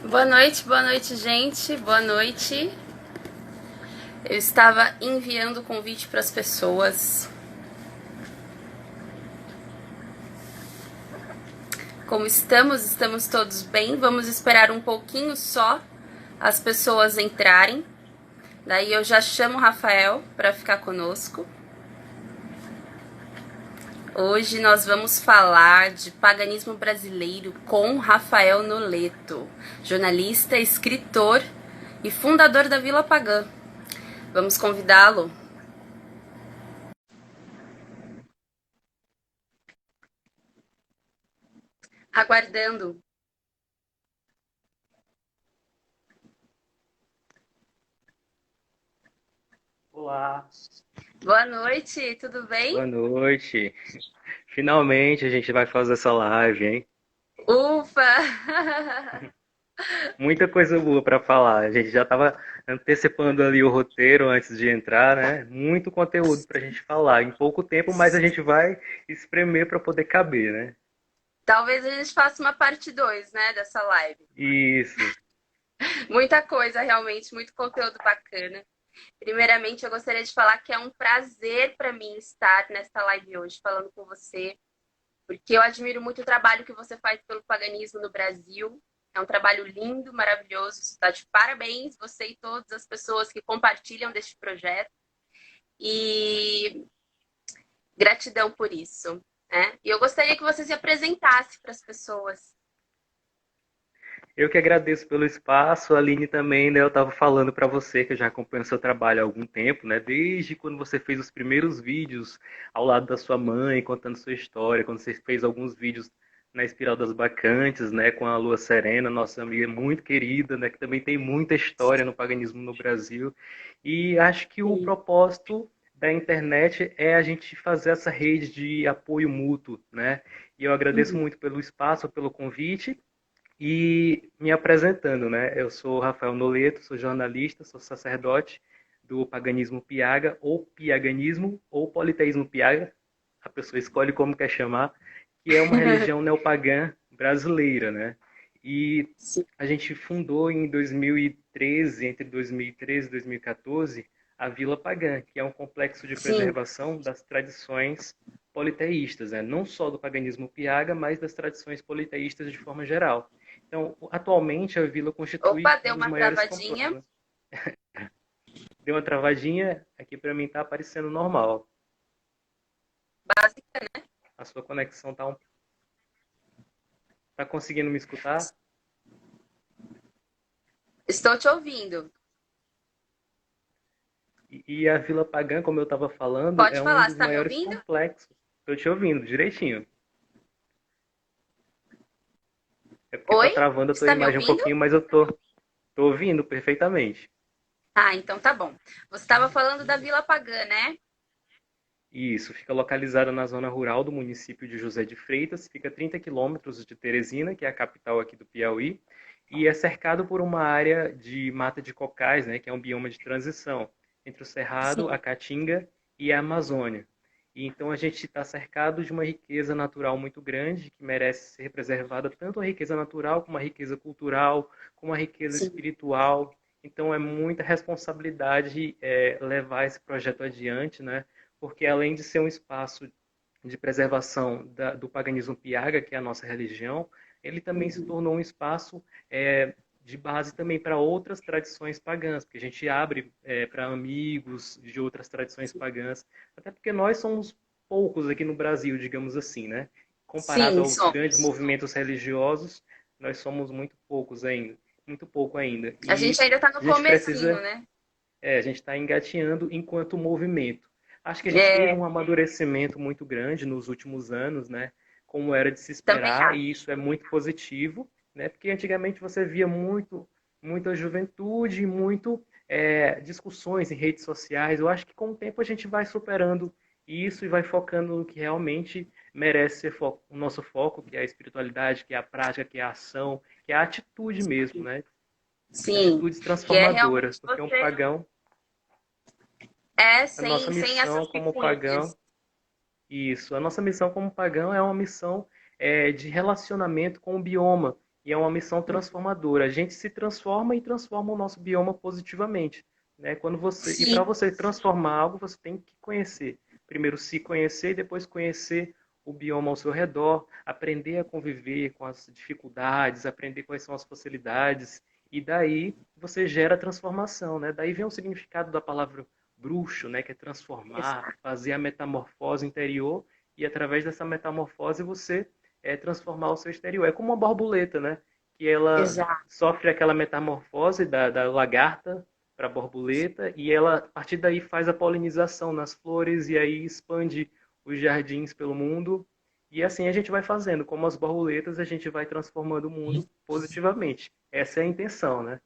Boa noite, gente. Boa noite. Eu estava enviando o convite para as pessoas. Como estamos? Estamos todos bem? Vamos esperar um pouquinho só as pessoas entrarem. Daí eu já chamo o Rafael para ficar conosco. Hoje nós vamos falar de paganismo brasileiro com Rafael Noleto, jornalista, escritor e fundador da Vila Pagã. Vamos convidá-lo. Aguardando. Olá, Boa noite, tudo bem? boa noite. Finalmente a gente vai fazer essa live, hein? Ufa! Muita coisa boa para falar. A gente já estava antecipando ali o roteiro antes de entrar, né? Muito conteúdo para a gente falar em pouco tempo, mas a gente vai espremer para poder caber, né? Talvez a gente faça uma parte 2, né, dessa live. Isso. Muita coisa, realmente, muito conteúdo bacana. Primeiramente, eu gostaria de falar que é um prazer para mim estar nesta live hoje, falando com você, porque eu admiro muito o trabalho que você faz pelo paganismo no Brasil. É um trabalho lindo, maravilhoso. Está de parabéns, você e todas as pessoas que compartilham deste projeto. E gratidão por isso. Né? E eu gostaria que você se apresentasse para as pessoas. Eu que agradeço pelo espaço, a Aline também, né? Eu estava falando para você que eu já acompanho seu trabalho há algum tempo, né? Desde quando você fez os primeiros vídeos ao lado da sua mãe, contando sua história, quando você fez alguns vídeos na Espiral das Bacantes, né? Com a Lua Serena, nossa amiga muito querida, né? Que também tem muita história no paganismo no Brasil. E acho que o Sim. propósito da internet é a gente fazer essa rede de apoio mútuo, né? E eu agradeço Uhum. muito pelo espaço, pelo convite. E me apresentando, né? Eu sou Rafael Noleto, sou jornalista, sou sacerdote do paganismo Piaga, ou piaganismo, ou politeísmo Piaga, a pessoa escolhe como quer chamar, que é uma religião neopagã brasileira, né? E Sim. a gente fundou em 2013, entre 2013 e 2014, a Vila Pagã, que é um complexo de Sim. preservação das tradições politeístas, né? Não só do paganismo Piaga, mas das tradições politeístas de forma geral. Então, atualmente a vila constitui Opa, um deu dos uma maiores travadinha. complexos. Deu uma travadinha, aqui para mim tá aparecendo normal. Básica, né? A sua conexão tá conseguindo me escutar? Estou te ouvindo. E a Vila Pagã, como eu estava falando, Pode é um falar, dos você está me maiores ouvindo? complexos. Estou te ouvindo direitinho. É porque tá Oi? travando a tua Está me imagem um ouvindo? pouquinho, mas tô ouvindo perfeitamente. Ah, então tá bom. Você estava falando da Vila Pagã, né? Isso, fica localizada na zona rural do município de José de Freitas, fica a 30 quilômetros de Teresina, que é a capital aqui do Piauí, e é cercado por uma área de mata de cocais, né, que é um bioma de transição entre o Cerrado, a Sim. Caatinga e a Amazônia. E então a gente está cercado de uma riqueza natural muito grande, que merece ser preservada, tanto a riqueza natural como a riqueza cultural, como a riqueza Sim. espiritual. Então é muita responsabilidade levar esse projeto adiante, né? Porque além de ser um espaço de preservação do paganismo Piaga, que é a nossa religião, ele também se tornou um espaço de base também para outras tradições pagãs, porque a gente abre para amigos de outras tradições pagãs, até porque nós somos poucos aqui no Brasil, digamos assim, né? Comparado Sim, aos grandes somos. movimentos religiosos, nós somos muito poucos ainda, muito pouco ainda. A gente E ainda está no a gente comecinho, precisa, né? a gente está engatinhando enquanto movimento. Acho que a gente teve É, um amadurecimento muito grande nos últimos anos, né? Como era de se também esperar, e acho. isso é muito positivo, né? Porque antigamente você via muita juventude, discussões em redes sociais. Eu acho que com o tempo a gente vai superando isso e vai focando no que realmente merece ser o nosso foco, que é a espiritualidade, que é a prática, que é a ação, que é a atitude mesmo, né? Sim, Atitudes que é transformadoras, realmente porque um você pagão, a nossa sem essas missão como pagão, picuinhas. isso, a nossa missão como pagão é uma missão de relacionamento com o bioma, e é uma missão transformadora. A gente se transforma e transforma o nosso bioma positivamente, né? E para Sim, você transformar algo, você tem que conhecer. Primeiro se conhecer e depois conhecer o bioma ao seu redor, aprender a conviver com as dificuldades, aprender quais são as facilidades, e daí você gera transformação, né? Daí vem o significado da palavra bruxo, né, que é transformar, exato, fazer a metamorfose interior e através dessa metamorfose você transformar o seu exterior. É como uma borboleta, né, que ela exato. sofre aquela metamorfose da lagarta para a borboleta e ela a partir daí faz a polinização nas flores e aí expande os jardins pelo mundo. E assim a gente vai fazendo, como as borboletas, a gente vai transformando o mundo positivamente. Essa é a intenção, né?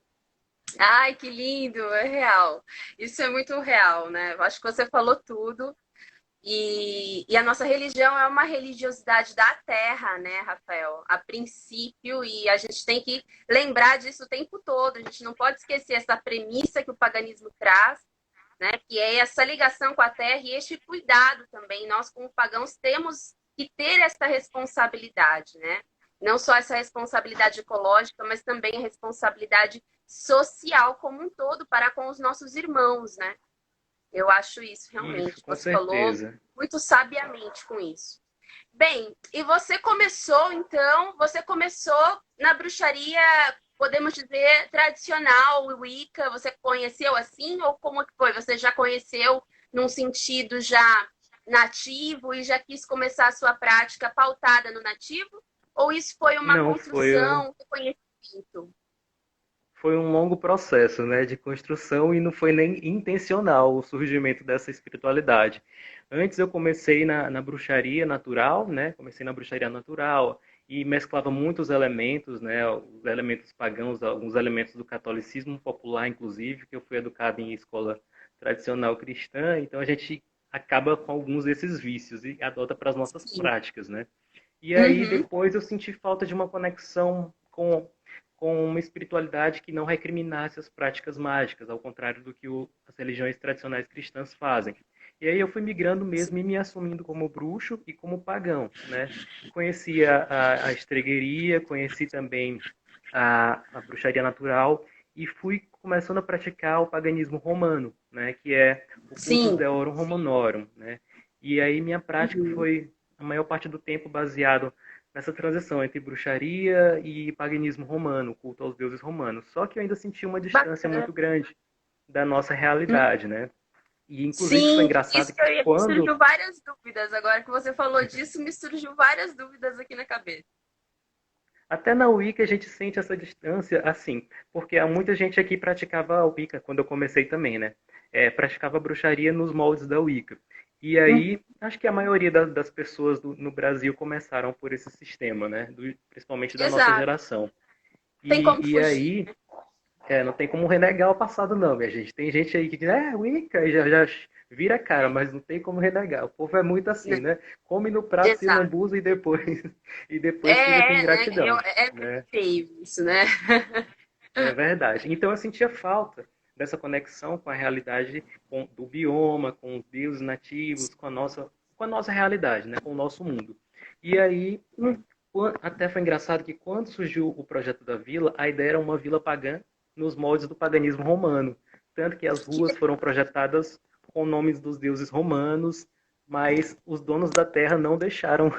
Ai, que lindo, é real. Isso é muito real, né? Eu acho que você falou tudo. E a nossa religião é uma religiosidade da terra, né, Rafael? A princípio, e a gente tem que lembrar disso o tempo todo. A gente não pode esquecer essa premissa que o paganismo traz, né? Que é essa ligação com a terra e este cuidado também. Nós, como pagãos, temos que ter essa responsabilidade, né? Não só essa responsabilidade ecológica, mas também a responsabilidade social como um todo para com os nossos irmãos, né? Eu acho isso Isso, realmente. com Você falou certeza. muito sabiamente com isso. Bem, e você começou, então, você começou na bruxaria, podemos dizer, tradicional, Wicca, você conheceu assim, ou como que foi? Você já conheceu num sentido já nativo e já quis começar a sua prática pautada no nativo? Ou isso foi uma Não, construção, um conhecimento? foi um longo processo, né, de construção e não foi nem intencional o surgimento dessa espiritualidade. Antes eu comecei na bruxaria natural, né, comecei na bruxaria natural e mesclava muitos elementos, né, os elementos pagãos, alguns elementos do catolicismo popular, inclusive, que eu fui educado em escola tradicional cristã, então a gente acaba com alguns desses vícios e adota para as nossas Sim. práticas, né? E aí Uhum. depois eu senti falta de uma conexão com uma espiritualidade que não recriminasse as práticas mágicas, ao contrário do que as religiões tradicionais cristãs fazem. E aí eu fui migrando mesmo e me assumindo como bruxo e como pagão, né? Conheci a estregueria, conheci também a bruxaria natural e fui começando a praticar o paganismo romano, né? Que é o cultus Sim. deorum romanorum, né? E aí minha prática Uhum. foi a maior parte do tempo baseado nessa transição entre bruxaria e paganismo romano, culto aos deuses romanos. Só que eu ainda senti uma distância Bacana. muito grande da nossa realidade, né? E inclusive foi Sim, engraçado isso que me quando surgiu várias dúvidas. Agora que você falou disso, me surgiu várias dúvidas aqui na cabeça. até na Wicca a gente sente essa distância assim, porque há muita gente aqui praticava a Wicca quando eu comecei também, né? Praticava bruxaria nos moldes da Wicca. E aí, acho que a maioria das pessoas no Brasil começaram por esse sistema, né? Principalmente da nossa Exato. geração. Tem como E fugir. aí, não tem como renegar o passado, não, minha gente. Tem gente aí que diz, Wicca, e já vira a cara, mas não tem como renegar. O povo é muito assim, Né? né? Come no prato, se Exato. lambuza e depois, e depois fica com Né? ingratidão, É muito né? feio isso, né? É verdade. Então eu sentia falta dessa conexão com a realidade do bioma, com os deuses nativos, com a nossa realidade, né? Com o nosso mundo. E aí, Hum, até foi engraçado que quando surgiu o projeto da vila, a ideia era uma vila pagã nos moldes do paganismo romano. Tanto que as ruas que- foram projetadas com nomes dos deuses romanos, mas os donos da terra não deixaram.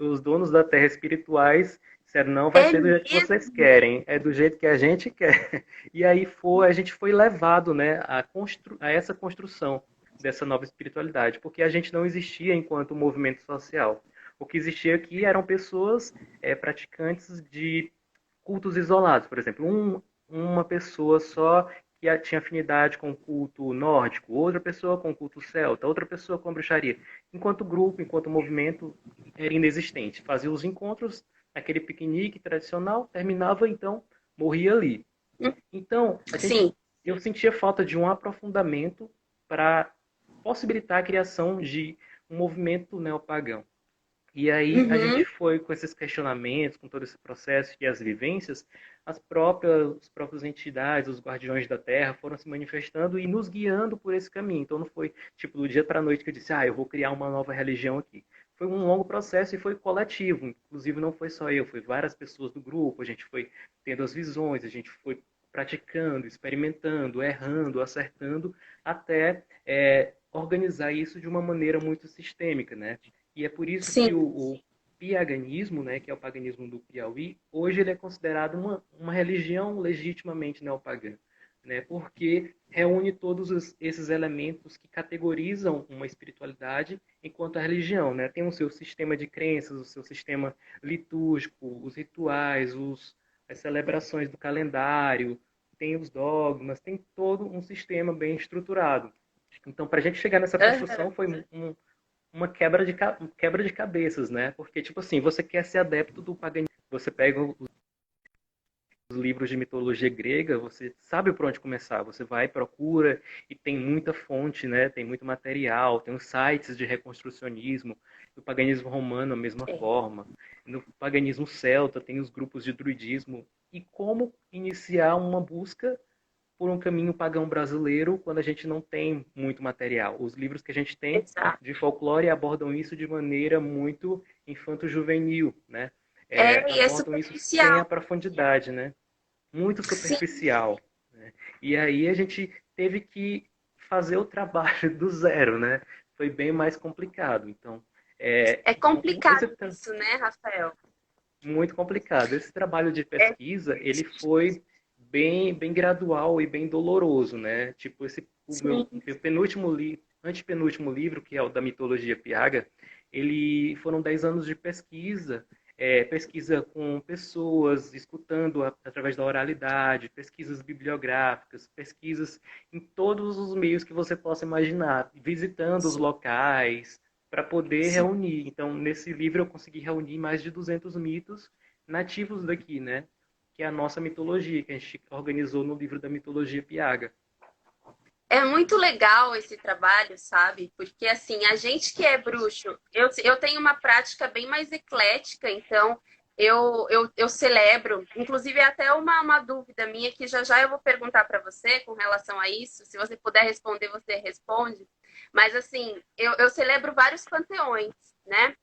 Os donos da terra espirituais disseram, não vai É ser do jeito que vocês mesmo? querem, é do jeito que a gente quer. E aí a gente foi levado, né, a essa construção dessa nova espiritualidade, porque a gente não existia enquanto movimento social. O que existia aqui eram pessoas praticantes de cultos isolados, por exemplo, uma pessoa só que tinha afinidade com o culto nórdico, outra pessoa com o culto celta, outra pessoa com a bruxaria. Enquanto grupo, enquanto movimento, era inexistente. Fazia os encontros, aquele piquenique tradicional, terminava, então, morria ali. Então, Sim. eu sentia falta de um aprofundamento para possibilitar a criação de um movimento neopagão. E aí a gente Uhum. foi com esses questionamentos, com todo esse processo e as vivências, as próprias entidades, os guardiões da Terra foram se manifestando e nos guiando por esse caminho. Então não foi tipo do dia para a noite que eu disse, eu vou criar uma nova religião aqui. Foi um longo processo e foi coletivo. Inclusive não foi só eu, foi várias pessoas do grupo. A gente foi tendo as visões, a gente foi praticando, experimentando, errando, acertando, até organizar isso de uma maneira muito sistêmica, né? E é por isso Sim. que o piaganismo, né, que é o paganismo do Piauí, hoje ele é considerado uma religião legitimamente neopagã, né, porque reúne todos esses elementos que categorizam uma espiritualidade enquanto a religião, né? Tem o seu sistema de crenças, o seu sistema litúrgico, os rituais, as celebrações do calendário, tem os dogmas, tem todo um sistema bem estruturado. Então, para a gente chegar nessa Aham. construção foi uma quebra de cabeças, né? Porque, tipo assim, você quer ser adepto do paganismo, você pega os livros de mitologia grega, você sabe por onde começar, você vai, procura, e tem muita fonte, né? Tem muito material, tem os sites de reconstrucionismo, no paganismo romano, a mesma É. forma, no paganismo celta, tem os grupos de druidismo, e como iniciar uma busca por um caminho pagão brasileiro quando a gente não tem muito material. Os livros que a gente tem Exato. de folclore abordam isso de maneira muito infanto-juvenil, né? E é Abordam isso sem a superficial. profundidade, né? Muito Sim. superficial. Né? E aí a gente teve que fazer o trabalho do zero, né? Foi bem mais complicado. Então, É complicado esse isso, né, Rafael? muito complicado. Esse trabalho de É, pesquisa, ele foi bem gradual e bem doloroso, né? Tipo, o sim. meu penúltimo antepenúltimo livro, que é o da mitologia Piaga, ele foram 10 anos de pesquisa, pesquisa com pessoas, escutando através da oralidade, pesquisas bibliográficas, pesquisas em todos os meios que você possa imaginar, visitando os Sim. locais, para poder Sim. reunir. Então, nesse livro eu consegui reunir mais de 200 mitos nativos daqui, né? Que é a nossa mitologia, que a gente organizou no livro da mitologia Piaga. É muito legal esse trabalho, sabe? Porque, assim, a gente que é bruxo, eu tenho uma prática bem mais eclética, então eu celebro. Inclusive, é até uma dúvida minha que já já eu vou perguntar para você com relação a isso. Se você puder responder, você responde. Mas, assim, eu celebro vários panteões, né?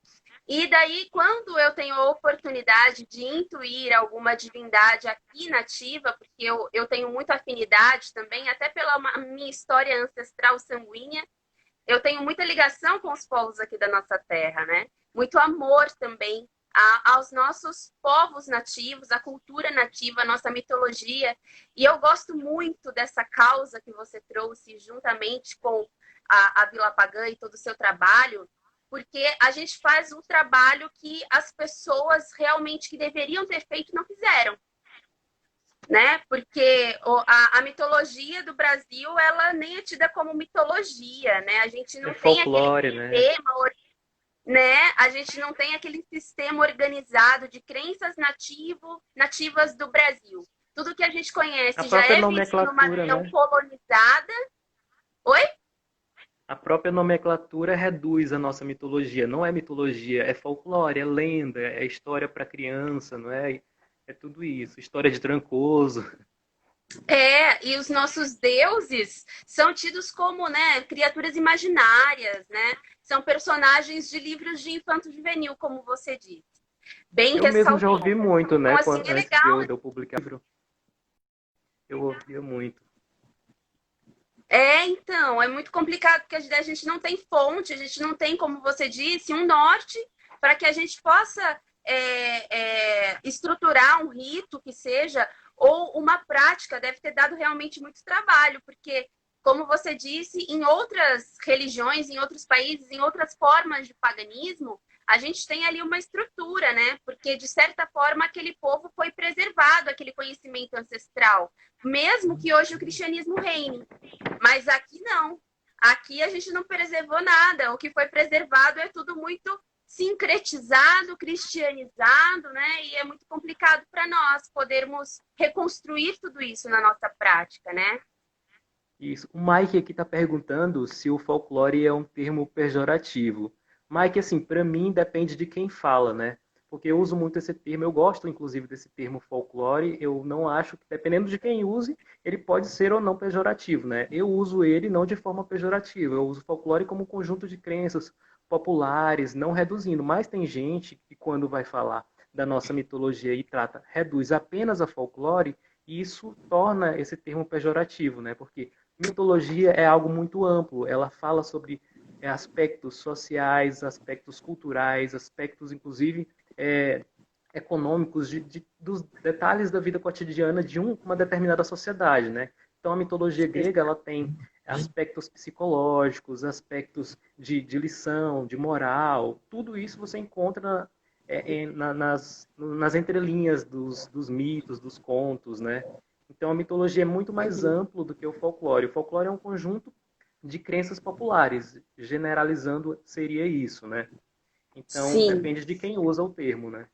E daí, quando eu tenho a oportunidade de intuir alguma divindade aqui nativa, porque eu tenho muita afinidade também, até pela minha história ancestral sanguínea, eu tenho muita ligação com os povos aqui da nossa terra, né? Muito amor também aos nossos povos nativos, à cultura nativa, à nossa mitologia. E eu gosto muito dessa causa que você trouxe, juntamente com a Vila Pagã e todo o seu trabalho, porque a gente faz o trabalho que as pessoas realmente que deveriam ter feito não fizeram, né? Porque a mitologia do Brasil, ela nem é tida como mitologia, né? A gente É não tem aquele folclore, né? sistema, né? A gente não tem aquele sistema organizado de crenças nativas do Brasil. Tudo que a gente A conhece já própria é visto numa nomenclatura, região né? colonizada. Oi? A própria nomenclatura reduz a nossa mitologia. Não é mitologia, é folclore, é lenda, é história para criança, não é? É tudo isso. História de Trancoso. E os nossos deuses são tidos como, né, criaturas imaginárias, né? São personagens de livros de infanto-juvenil, como você disse. Bem Eu mesmo já ouvi ressaltou. muito, Então, né? assim, é Antes de legal. eu publicar o livro, eu ouvia muito. Então, é muito complicado porque a gente não tem fonte, a gente não tem, como você disse, um norte para que a gente possa estruturar um rito que seja, ou uma prática. Deve ter dado realmente muito trabalho, porque, como você disse, em outras religiões, em outros países, em outras formas de paganismo, a gente tem ali uma estrutura, né? Porque, de certa forma, aquele povo foi preservado, aquele conhecimento ancestral, mesmo que hoje o cristianismo reine. Mas aqui não. Aqui a gente não preservou nada. O que foi preservado é tudo muito sincretizado, cristianizado, né? E é muito complicado para nós podermos reconstruir tudo isso na nossa prática, né? Isso. O Mike aqui está perguntando se o folclore é um termo pejorativo. Mike, assim, para mim depende de quem fala, né? Porque eu uso muito esse termo, eu gosto inclusive desse termo folclore, eu não acho que, dependendo de quem use, ele pode ser ou não pejorativo, né? Eu uso ele não de forma pejorativa, eu uso folclore como um conjunto de crenças populares, não reduzindo, mas tem gente que quando vai falar da nossa mitologia e trata, reduz apenas a folclore, e isso torna esse termo pejorativo, né? Porque mitologia é algo muito amplo, ela fala sobre aspectos sociais, aspectos culturais, aspectos, inclusive, é, econômicos, dos detalhes da vida cotidiana de uma determinada sociedade, né? Então, a mitologia grega, ela tem aspectos psicológicos, aspectos de lição, de moral, tudo isso você encontra nas entrelinhas dos mitos, dos contos, né? Então, a mitologia é muito mais amplo do que o folclore. O folclore é um conjunto de crenças populares, generalizando seria isso, né? Então, Sim. depende de quem usa o termo, né?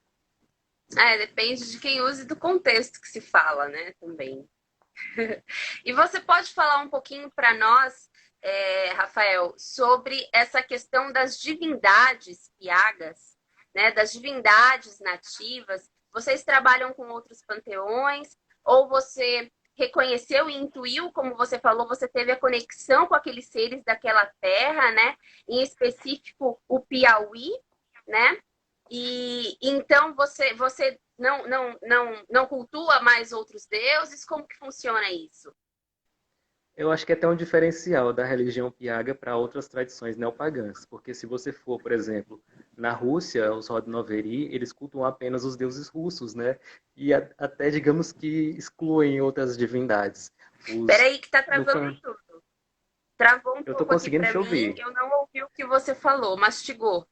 Depende de quem usa e do contexto que se fala, né? Também. E você pode falar um pouquinho para nós, Rafael, sobre essa questão das divindades piagas, né? Das divindades nativas. Vocês trabalham com outros panteões? Ou você reconheceu e intuiu, como você falou, você teve a conexão com aqueles seres daquela terra, né? Em específico, o Piauí, né? E então você não cultua mais outros deuses? Como que funciona isso? Eu acho que é até um diferencial da religião piaga para outras tradições neopagãs, porque se você for, por exemplo, na Rússia, os Rodnoveri, eles cultuam apenas os deuses russos, né? E até, digamos que excluem outras divindades. Peraí que tá No, travando tudo. Travou um eu estou pouco aqui conseguindo para te mim, ouvir. eu não ouvi o que você falou, mastigou.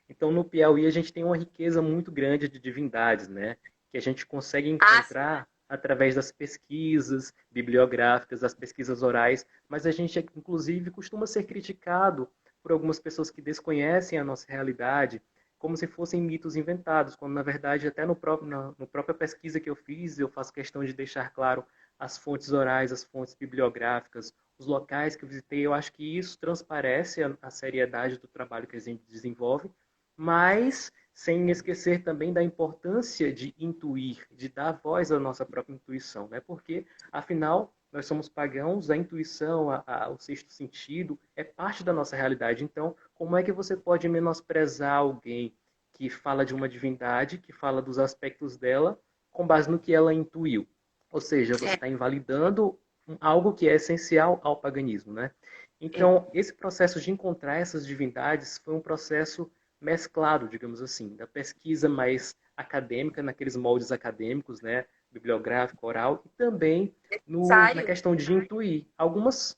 Então, no Piauí, a gente tem uma riqueza muito grande de divindades, né? Que a gente consegue Ah, sim. encontrar através das pesquisas bibliográficas, das pesquisas orais, mas a gente, inclusive, costuma ser criticado por algumas pessoas que desconhecem a nossa realidade, como se fossem mitos inventados, quando, na verdade, até na própria pesquisa que eu fiz, eu faço questão de deixar claro as fontes orais, as fontes bibliográficas, os locais que eu visitei. Eu acho que isso transparece a seriedade do trabalho que a gente desenvolve, mas sem esquecer também da importância de intuir, de dar voz à nossa própria intuição, né? Porque, afinal, nós somos pagãos, a intuição, o sexto sentido é parte da nossa realidade. Então, como é que você pode menosprezar alguém que fala de uma divindade, que fala dos aspectos dela, com base no que ela intuiu? Ou seja, você É, está invalidando algo que é essencial ao paganismo, né? é. Então, esse processo de encontrar essas divindades foi um processo mesclado, digamos assim, da pesquisa mais acadêmica, naqueles moldes acadêmicos, né, bibliográfico, oral, e também na Necessário. questão de intuir. Algumas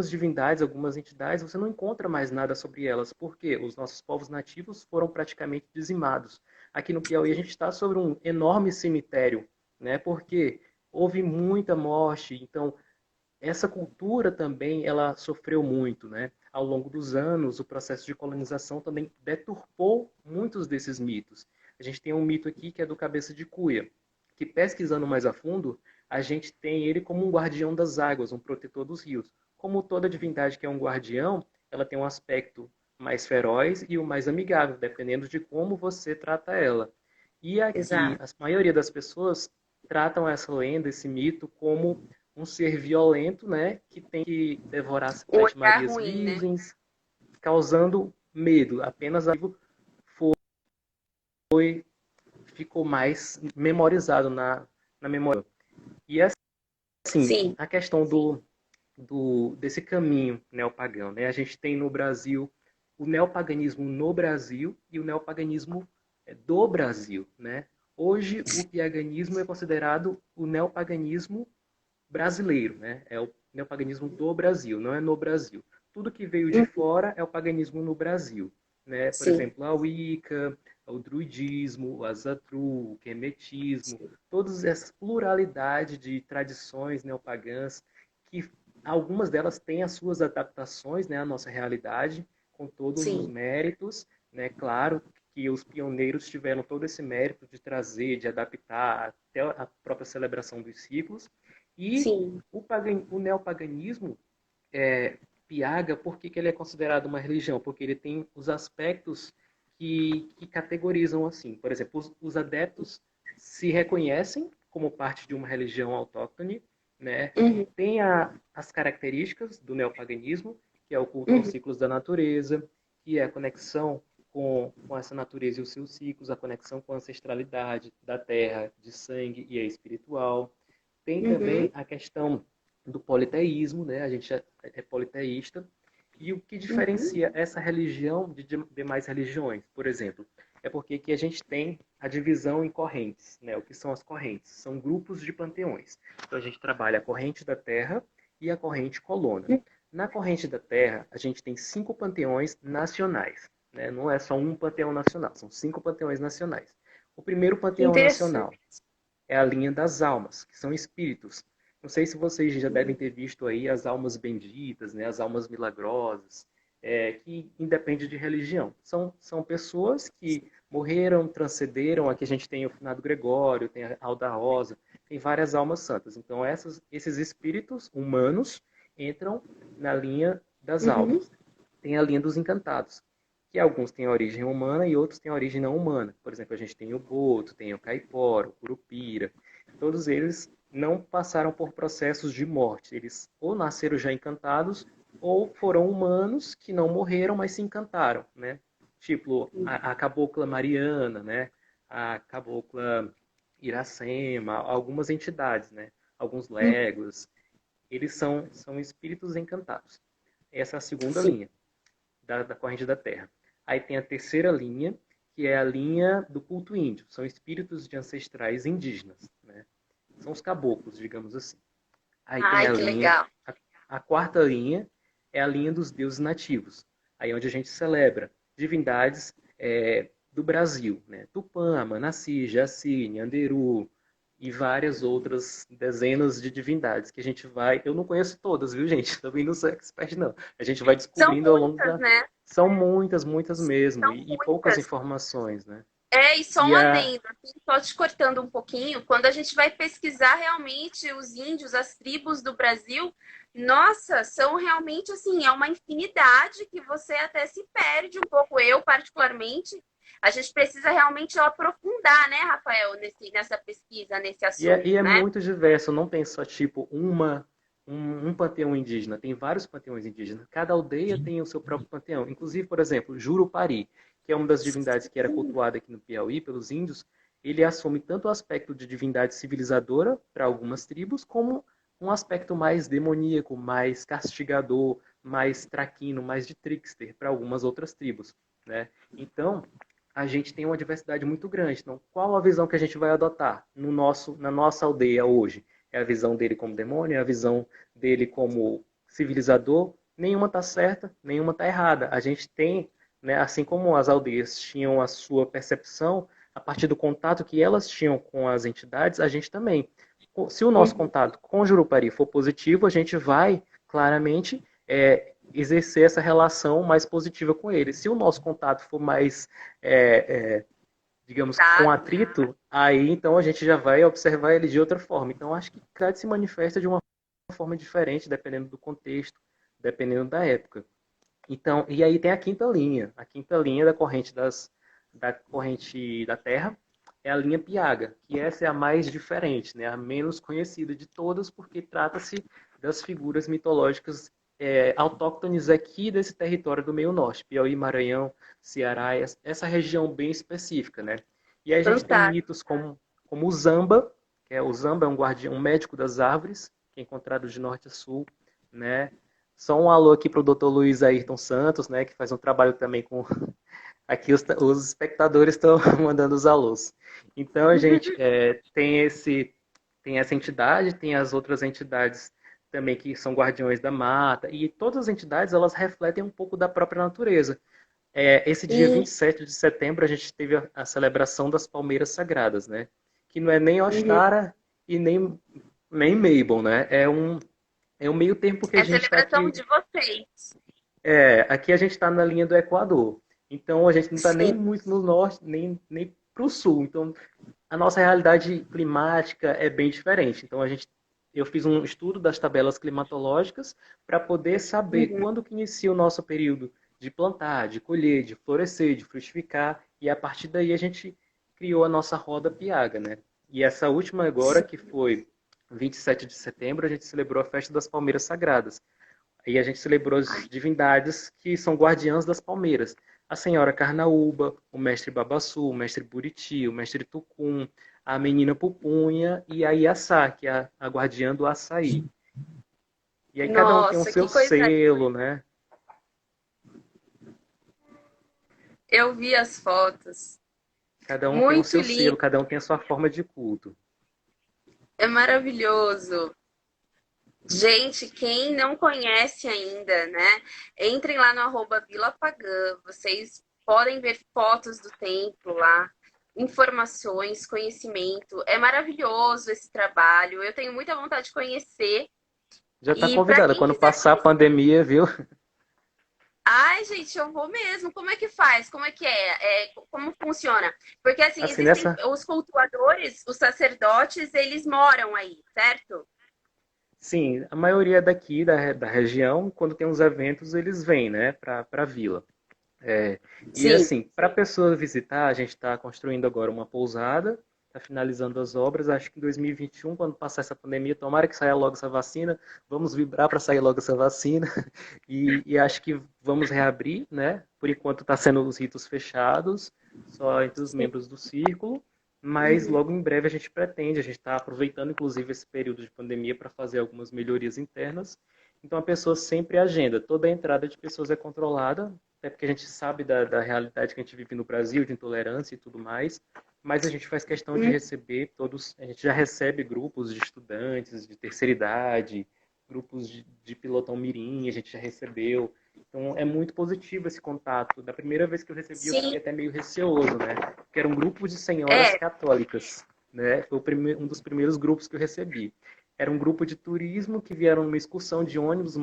divindades, algumas entidades, você não encontra mais nada sobre elas, porque os nossos povos nativos foram praticamente dizimados. Aqui no Piauí a gente está sobre um enorme cemitério, né, porque houve muita morte, então essa cultura também ela sofreu muito, né? Ao longo dos anos, o processo de colonização também deturpou muitos desses mitos. A gente tem um mito aqui que é do Cabeça de Cuia, que pesquisando mais a fundo, a gente tem ele como um guardião das águas, um protetor dos rios. Como toda divindade que é um guardião, ela tem um aspecto mais feroz e o mais amigável, dependendo de como você trata ela. E aqui, Exato. a maioria das pessoas tratam essa lenda, esse mito, como um ser violento, né, que tem que devorar Um sete olhar Marias ruim, né? virgens, causando medo. Apenas aquilo ficou mais memorizado na memória. E assim, Sim, a questão desse caminho neopagão, né? A gente tem no Brasil o neopaganismo no Brasil e o neopaganismo do Brasil, né? Hoje, o piaganismo é considerado o neopaganismo brasileiro, né? É o neopaganismo do Brasil, não é no Brasil. Tudo que veio de uhum, fora é o paganismo no Brasil, né? Por sim, exemplo, a Wicca, o druidismo, o Azatru, o quemetismo, todas essas pluralidade de tradições neopagãs que algumas delas têm as suas adaptações, né, à nossa realidade, com todos os sim, méritos, né? Claro que os pioneiros tiveram todo esse mérito de trazer, de adaptar até a própria celebração dos ciclos, e sim, o neopaganismo é, Piaga, por que ele é considerado uma religião? Porque ele tem os aspectos que categorizam assim. Por exemplo, os adeptos se reconhecem como parte de uma religião autóctone, né? uhum, Tem as características do neopaganismo, que é o culto aos uhum, ciclos da natureza, que é a conexão com essa natureza e os seus ciclos, a conexão com a ancestralidade da terra, de sangue e é espiritual. Tem também uhum, a questão do politeísmo, né? A gente é politeísta. E o que uhum, diferencia essa religião de demais religiões, por exemplo, é porque que a gente tem a divisão em correntes, né? O que são as correntes? São grupos de panteões. Então a gente trabalha a corrente da Terra e a corrente colona. uhum. Na corrente da Terra, a gente tem 5 panteões nacionais, né? Não é só um panteão nacional, são 5 panteões nacionais. O primeiro Que panteão interessante. nacional é a linha das almas, que são espíritos. Não sei se vocês já devem ter visto aí as almas benditas, né, as almas milagrosas, que independe de religião. São pessoas que morreram, transcenderam. Aqui a gente tem o finado Gregório, tem a Alda Rosa, tem várias almas santas. Então esses espíritos humanos entram na linha das Uhum, almas. Tem a linha dos encantados, que alguns têm origem humana e outros têm origem não humana. Por exemplo, a gente tem o Boto, tem o Caipora, o Curupira. Todos eles não passaram por processos de morte. Eles ou nasceram já encantados ou foram humanos que não morreram, mas se encantaram, né? Tipo a cabocla Mariana, né? A cabocla Iracema, algumas entidades, né? Alguns uhum, léguas. Eles são espíritos encantados. Essa é a segunda sim. linha da corrente da Terra. Aí tem a terceira linha, que é a linha do culto índio. São espíritos de ancestrais indígenas, né? São os caboclos, digamos assim. Aí tem Ai, a que linha, legal. a quarta linha é a linha dos deuses nativos. Aí é onde a gente celebra divindades do Brasil, né? Tupã, Manaci, Jaci, Nhanderu e várias outras dezenas de divindades que a gente vai. Eu não conheço todas, viu, gente? Também não sou expert, não. A gente vai São descobrindo ao longo muitas, da. né? São muitas, muitas mesmo, São e poucas muitas. informações, né? E só E um a, adendo, assim, só te cortando um pouquinho, quando a gente vai pesquisar realmente os índios, as tribos do Brasil, nossa, são realmente assim, é uma infinidade que você até se perde um pouco. Eu, particularmente, a gente precisa realmente aprofundar, né, Rafael, nessa pesquisa, nesse e assunto, é né? muito diverso, não tem só tipo um panteão indígena, tem vários panteões indígenas. Cada aldeia tem o seu próprio panteão. Inclusive, por exemplo, Jurupari, que é uma das divindades que era cultuada aqui no Piauí pelos índios, ele assume tanto o aspecto de divindade civilizadora para algumas tribos, como um aspecto mais demoníaco, mais castigador, mais traquino, mais de trickster para algumas outras tribos, né? Então, a gente tem uma diversidade muito grande. Então, qual a visão que a gente vai adotar na nossa aldeia hoje? É a visão dele como demônio? É a visão dele como civilizador? Nenhuma está certa, nenhuma está errada. A gente tem, né, assim como as aldeias tinham a sua percepção, a partir do contato que elas tinham com as entidades, a gente também. Se o nosso Uhum. contato com o Jurupari for positivo, a gente vai claramente exercer essa relação mais positiva com ele. Se o nosso contato for mais, é, é, digamos, com Tá. atrito, aí então a gente já vai observar ele de outra forma. Então acho que cada se manifesta de uma forma diferente, dependendo do contexto, dependendo da época. Então, e aí tem a quinta linha da corrente da Terra é a linha Piaga, que essa é a mais diferente, né, a menos conhecida de todas, porque trata-se das figuras mitológicas autóctones aqui desse território do meio norte, Piauí, Maranhão, Ceará, essa região bem específica, né? E aí a gente tem Fantástico. mitos como o Zamba, que é o Zamba é um guardião, um médico das árvores, que é encontrado de norte a sul, né? Só um alô aqui para o Dr. Luiz Ayrton Santos, né, que faz um trabalho também com... Aqui os espectadores estão mandando os alôs. Então, a gente tem essa entidade, tem as outras entidades também que são guardiões da mata, e todas as entidades, elas refletem um pouco da própria natureza. Esse dia E, 27 de setembro, a gente teve a celebração das palmeiras sagradas, né? Que não é nem uhum. Ostara e nem Mabel, né? É um meio tempo que a É gente está celebração aqui. de vocês. Aqui a gente está na linha do Equador. Então a gente não está nem Sim. muito no norte, nem para o sul. Então a nossa realidade climática é bem diferente. Então eu fiz um estudo das tabelas climatológicas para poder saber Uhum. quando que inicia o nosso período de plantar, de colher, de florescer, de frutificar. E a partir daí a gente criou a nossa roda Piaga, né? E essa última agora, que foi 27 de setembro, a gente celebrou a festa das Palmeiras Sagradas. Aí a gente celebrou as Ai, divindades que são guardiãs das palmeiras. A Senhora Carnaúba, o Mestre Babassu, o Mestre Buriti, o Mestre Tucum, a Menina Pupunha e a Iaçá, que é a guardiã do açaí. E aí cada um tem o nossa, seu que coisa selo, linda. né? Eu vi as fotos. Cada um tem o Muito seu lindo. selo, cada um tem a sua forma de culto. É maravilhoso. Gente, quem não conhece ainda, né? Entrem lá no @Vila Pagã. Vocês podem ver fotos do templo lá, informações, conhecimento. É maravilhoso esse trabalho. Eu tenho muita vontade de conhecer. Já está E para convidada. quem Quando quiser passar a conhecer, pandemia, viu? ai, gente, eu vou mesmo. Como é que faz? Como é que é? Como funciona? Porque assim, Assim, existem nessa. os cultuadores, os sacerdotes, eles moram aí, certo? Sim, a maioria daqui da região, quando tem uns eventos, eles vêm, né, para a vila. É, e Sim. assim, para a pessoa visitar, a gente está construindo agora uma pousada, está finalizando as obras. Acho que em 2021, quando passar essa pandemia, tomara que saia logo essa vacina. Vamos vibrar para sair logo essa vacina. E acho que vamos reabrir, né? Por enquanto está sendo os ritos fechados, só entre os Sim. membros do círculo. Mas Uhum. logo em breve a gente pretende, a gente está aproveitando inclusive esse período de pandemia para fazer algumas melhorias internas. Então a pessoa sempre agenda, toda a entrada de pessoas é controlada, até porque a gente sabe da realidade que a gente vive no Brasil, de intolerância e tudo mais, mas a gente faz questão de Uhum. receber todos, a gente já recebe grupos de estudantes de terceira idade, grupos de pilotão mirim, a gente já recebeu, então é muito positivo esse contato. Da primeira vez que eu recebi, eu Sim, fiquei até meio receoso, né? Porque era um grupo de senhoras é. católicas, né? Foi um dos primeiros grupos que eu recebi. Era um grupo de turismo que vieram numa excursão de ônibus,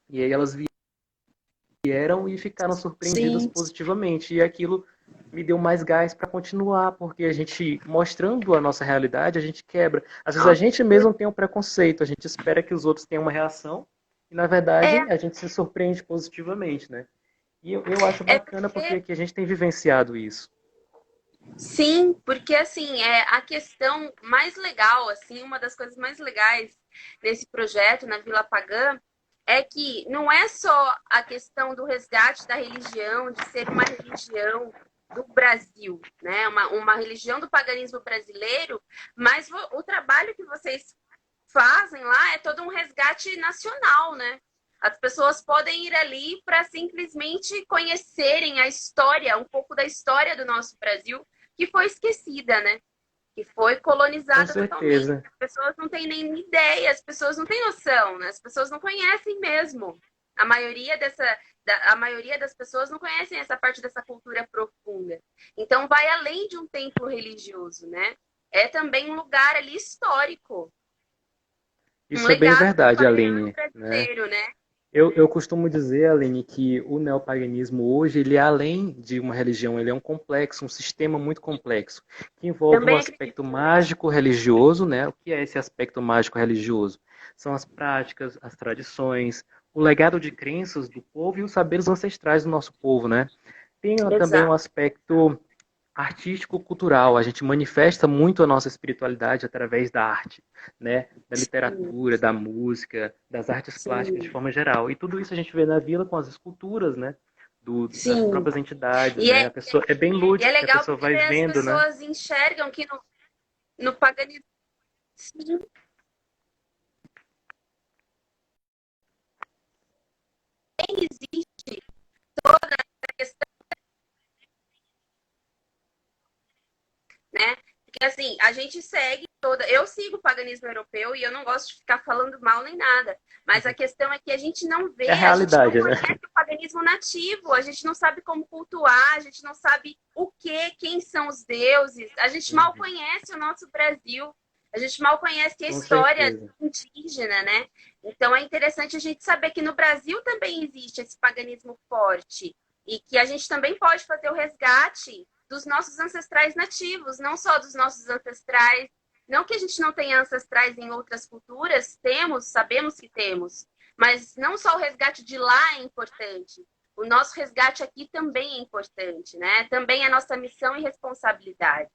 e aí elas vieram e ficaram surpreendidas Sim. positivamente. E aquilo me deu mais gás para continuar, porque a gente, mostrando a nossa realidade, a gente quebra. Às vezes a Nossa, gente mesmo tem um preconceito, a gente espera que os outros tenham uma reação, e na verdade é, a gente se surpreende positivamente, né? E eu acho é bacana porque porque aqui a gente tem vivenciado isso. sim, porque assim, é a questão mais legal, assim, uma das coisas mais legais desse projeto na Vila Pagã é que não é só a questão do resgate da religião, de ser uma religião do Brasil, né? Uma religião do paganismo brasileiro, mas o trabalho que vocês fazem lá é todo um resgate nacional, né? As pessoas podem ir ali para simplesmente conhecerem a história, um pouco da história do nosso Brasil, que foi esquecida, né? Que foi Com colonizada totalmente. certeza. As pessoas não têm nem ideia, as pessoas não têm noção, né? As pessoas não conhecem mesmo. A maioria das pessoas não conhecem essa parte dessa cultura profunda. Então vai além de um templo religioso, né? É também um lugar ali histórico, um Isso é bem legado do verdade, paganismo Aline, né? brasileiro, né? Eu costumo dizer, Aline, que o neopaganismo hoje, ele é além de uma religião, ele é um complexo, um sistema muito complexo, que envolve o Também aspecto acredito nisso. mágico religioso, né? O que é esse aspecto mágico religioso? São as práticas, as tradições, o legado de crenças do povo e os saberes ancestrais do nosso povo, né? Tem também um Exato. aspecto artístico-cultural. A gente manifesta muito a nossa espiritualidade através da arte, né? Da Sim, literatura, da música, das artes plásticas de sim, forma geral. E tudo isso a gente vê na vila com as esculturas, né? Das sim. próprias entidades, E né? é, A pessoa é bem e é lúdico, que a legal pessoa porque vai daí as vendo, né? pessoas enxergam que no paganismo. existe toda essa questão, né? Porque assim, a gente segue toda. Eu sigo o paganismo europeu e eu não gosto de ficar falando mal nem nada. Mas a questão é que a gente não vê, É a a gente não realidade, né? conhece o paganismo nativo, a gente não sabe como cultuar, a gente não sabe o que, quem são os deuses, a gente mal Uhum. conhece o nosso Brasil, a gente mal conhece a Com história certeza. indígena, né? Então é interessante a gente saber que no Brasil também existe esse paganismo forte e que a gente também pode fazer o resgate dos nossos ancestrais nativos, não só dos nossos ancestrais. Não que a gente não tenha ancestrais em outras culturas, temos, sabemos que temos, mas não só o resgate de lá é importante, o nosso resgate aqui também é importante, né? Também é nossa missão e responsabilidade.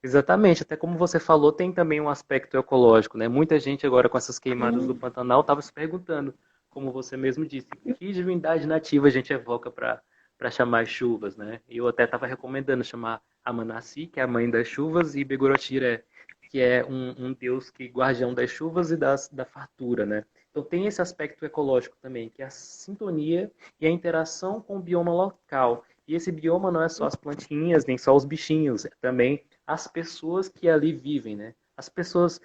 Exatamente, até como você falou, tem também um aspecto ecológico, né? Muita gente agora com essas queimadas do Pantanal estava se perguntando, como você mesmo disse, que divindade nativa a gente evoca para chamar as chuvas, né? E eu até estava recomendando chamar Amanassi, que é a mãe das chuvas, e Begorotira, que é um deus que guardião das chuvas e da fartura, né? Então tem esse aspecto ecológico também, que é a sintonia e a interação com o bioma local. E esse bioma não é só as plantinhas, nem só os bichinhos, é também as pessoas que ali vivem, né? As pessoas,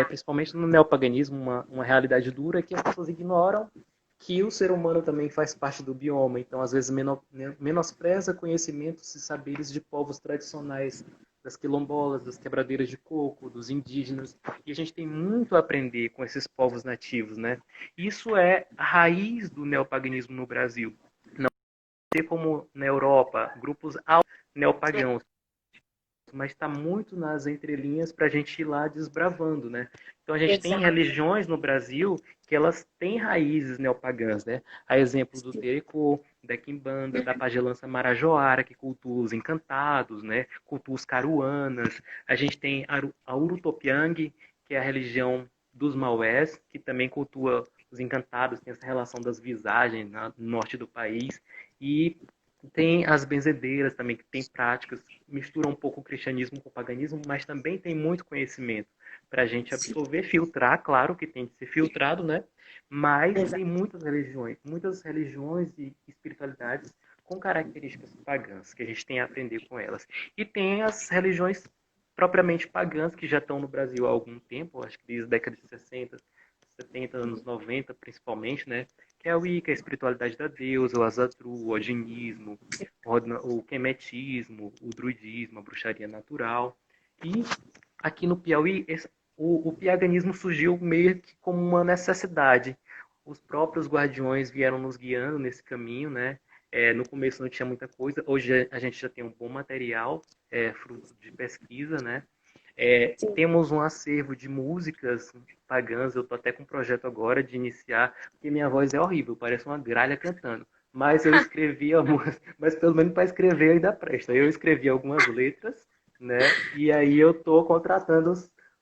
principalmente no neopaganismo, uma realidade dura é que as pessoas ignoram que o ser humano também faz parte do bioma, então às vezes menospreza conhecimentos e saberes de povos tradicionais, das quilombolas, das quebradeiras de coco, dos indígenas, e a gente tem muito a aprender com esses povos nativos, né? Isso é a raiz do neopaganismo no Brasil. Não ter como na Europa, grupos neopagãos, mas está muito nas entrelinhas para a gente ir lá desbravando, né? Então a gente tem Exato. religiões no Brasil que elas têm raízes neopagãs, né? A exemplo do Terecô, da Quimbanda, da Pagelança Marajoara, que cultua os encantados, né? Cultua os caruanas. A gente tem a Urutopiang, que é a religião dos Maués, que também cultua os encantados, tem essa relação das visagens no norte do país. E tem as benzedeiras também, que tem práticas, mistura um pouco o cristianismo com o paganismo, mas também tem muito conhecimento para a gente absorver, filtrar, claro que tem que ser filtrado, né? Mas tem muitas religiões e espiritualidades com características pagãs, que a gente tem a aprender com elas. E tem as religiões propriamente pagãs, que já estão no Brasil há algum tempo, acho que desde a década de 60, 70, anos 90, principalmente, né? Que é o Wicca, a espiritualidade da deusa, o Asatru, o odinismo, o quemetismo, o druidismo, a bruxaria natural. E aqui no Piauí, o piaganismo surgiu meio que como uma necessidade. Os próprios guardiões vieram nos guiando nesse caminho, né? No começo não tinha muita coisa, hoje a gente já tem um bom material, fruto de pesquisa, né? Temos um acervo de músicas pagãs, eu tô até com um projeto agora de iniciar, porque minha voz é horrível, parece uma gralha cantando. Mas eu escrevi algumas, mas pelo menos para escrever ainda presta. Eu escrevi algumas letras, né? E aí eu tô contratando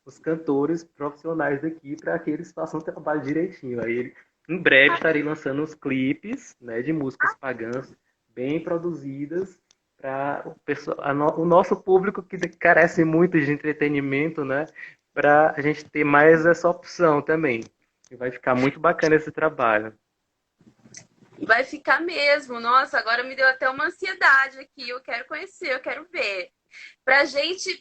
os cantores profissionais daqui para que eles façam o trabalho direitinho. Aí em breve estarei lançando os clipes, né, de músicas pagãs bem produzidas para o nosso público que carece muito de entretenimento, né? Para a gente ter mais essa opção também. E vai ficar muito bacana esse trabalho. Vai ficar mesmo. Nossa, agora me deu até uma ansiedade aqui. Eu quero conhecer, eu quero ver. Pra gente,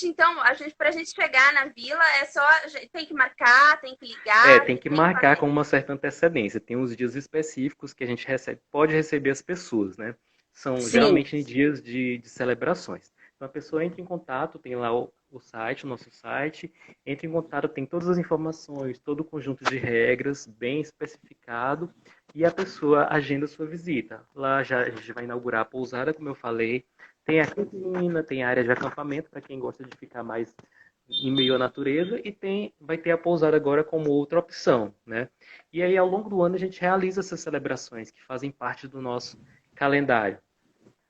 então, pra gente chegar na vila, é só. Tem que marcar, tem que ligar, Tem que tem que marcar fazer. com uma certa antecedência. Tem uns dias específicos que a gente pode receber as pessoas, né? São Sim. geralmente em dias de celebrações. Então a pessoa entra em contato, tem lá o site, o nosso site, entra em contato, tem todas as informações, todo o conjunto de regras bem especificado e a pessoa agenda a sua visita. Lá já a gente vai inaugurar a pousada, como eu falei, tem a cantina, tem a área de acampamento para quem gosta de ficar mais em meio à natureza e vai ter a pousada agora como outra opção, né? E aí ao longo do ano a gente realiza essas celebrações que fazem parte do nosso calendário,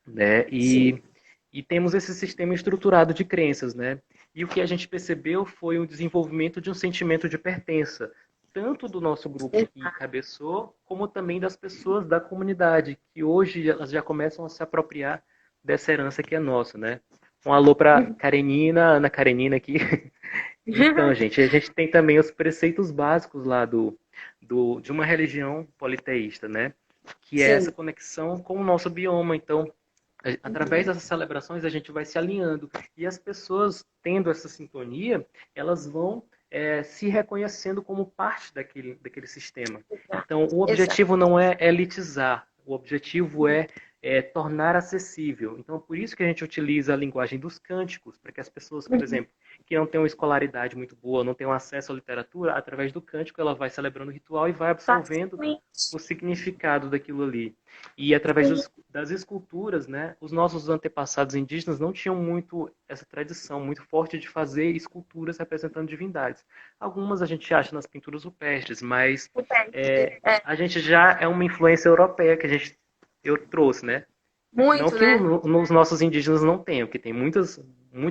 né? Sim. E temos esse sistema estruturado de crenças, né? E o que a gente percebeu foi o desenvolvimento de um sentimento de pertença, tanto do nosso grupo que cabeçou, como também das pessoas da comunidade, que hoje elas já começam a se apropriar dessa herança que é nossa, né? Um alô para Karenina, Ana Karenina aqui. Então, gente, a gente tem também os preceitos básicos lá de uma religião politeísta, né? Que é essa Sim. conexão com o nosso bioma. Então, através dessas celebrações, a gente vai se alinhando. E as pessoas, tendo essa sintonia, elas vão se reconhecendo como parte daquele sistema. Então, o Exato. objetivo não é elitizar, o objetivo é tornar acessível. Então, por isso que a gente utiliza a linguagem dos cânticos, para que as pessoas, por exemplo, que não têm uma escolaridade muito boa, não têm um acesso à literatura, através do cântico ela vai celebrando o ritual e vai absorvendo o Facilmente. significado daquilo ali. E através das esculturas, né, os nossos antepassados indígenas não tinham muito essa tradição muito forte de fazer esculturas representando divindades. Algumas a gente acha nas pinturas rupestres, mas a gente já é uma influência europeia que eu trouxe, né? Não Muito, que né? os nossos indígenas não tenham, que tem muitas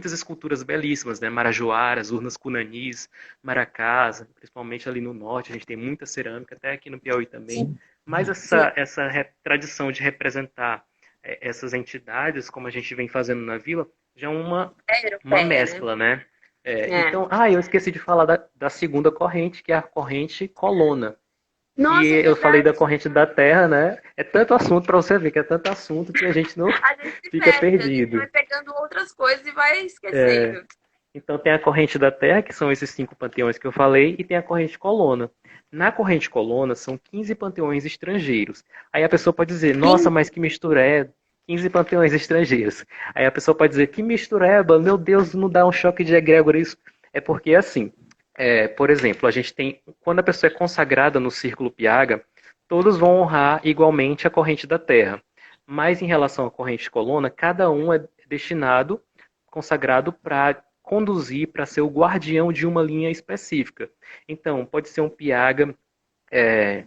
esculturas belíssimas, né? Marajoaras, urnas cunanis, maracás, principalmente ali no norte, a gente tem muita cerâmica, até aqui no Piauí também. Sim, Mas sim. essa tradição de representar essas entidades, como a gente vem fazendo na vila, já é É uma europeia, né? mescla, né? É. Então, eu esqueci de falar da segunda corrente, que é a corrente colona, que Nossa, é eu falei da verdade. corrente da Terra, né? É tanto assunto para você ver que é tanto assunto que a gente não A gente se fica perde, a gente vai perdido. pegando outras coisas e vai esquecendo. Então tem a corrente da Terra, que são esses 5 panteões que eu falei, e tem a corrente colona. Na corrente colona são 15 panteões estrangeiros. Aí a pessoa pode dizer, nossa, Sim. mas que mistureba, 15 panteões estrangeiros. Aí a pessoa pode dizer, que mistureba, meu Deus, não dá um choque de egrégora isso? É porque assim, por exemplo, a gente tem, quando a pessoa é consagrada no círculo Piaga, todos vão honrar igualmente a corrente da Terra. Mas em relação à corrente colona, cada um é destinado, consagrado para conduzir, para ser o guardião de uma linha específica. Então, pode ser um Piaga,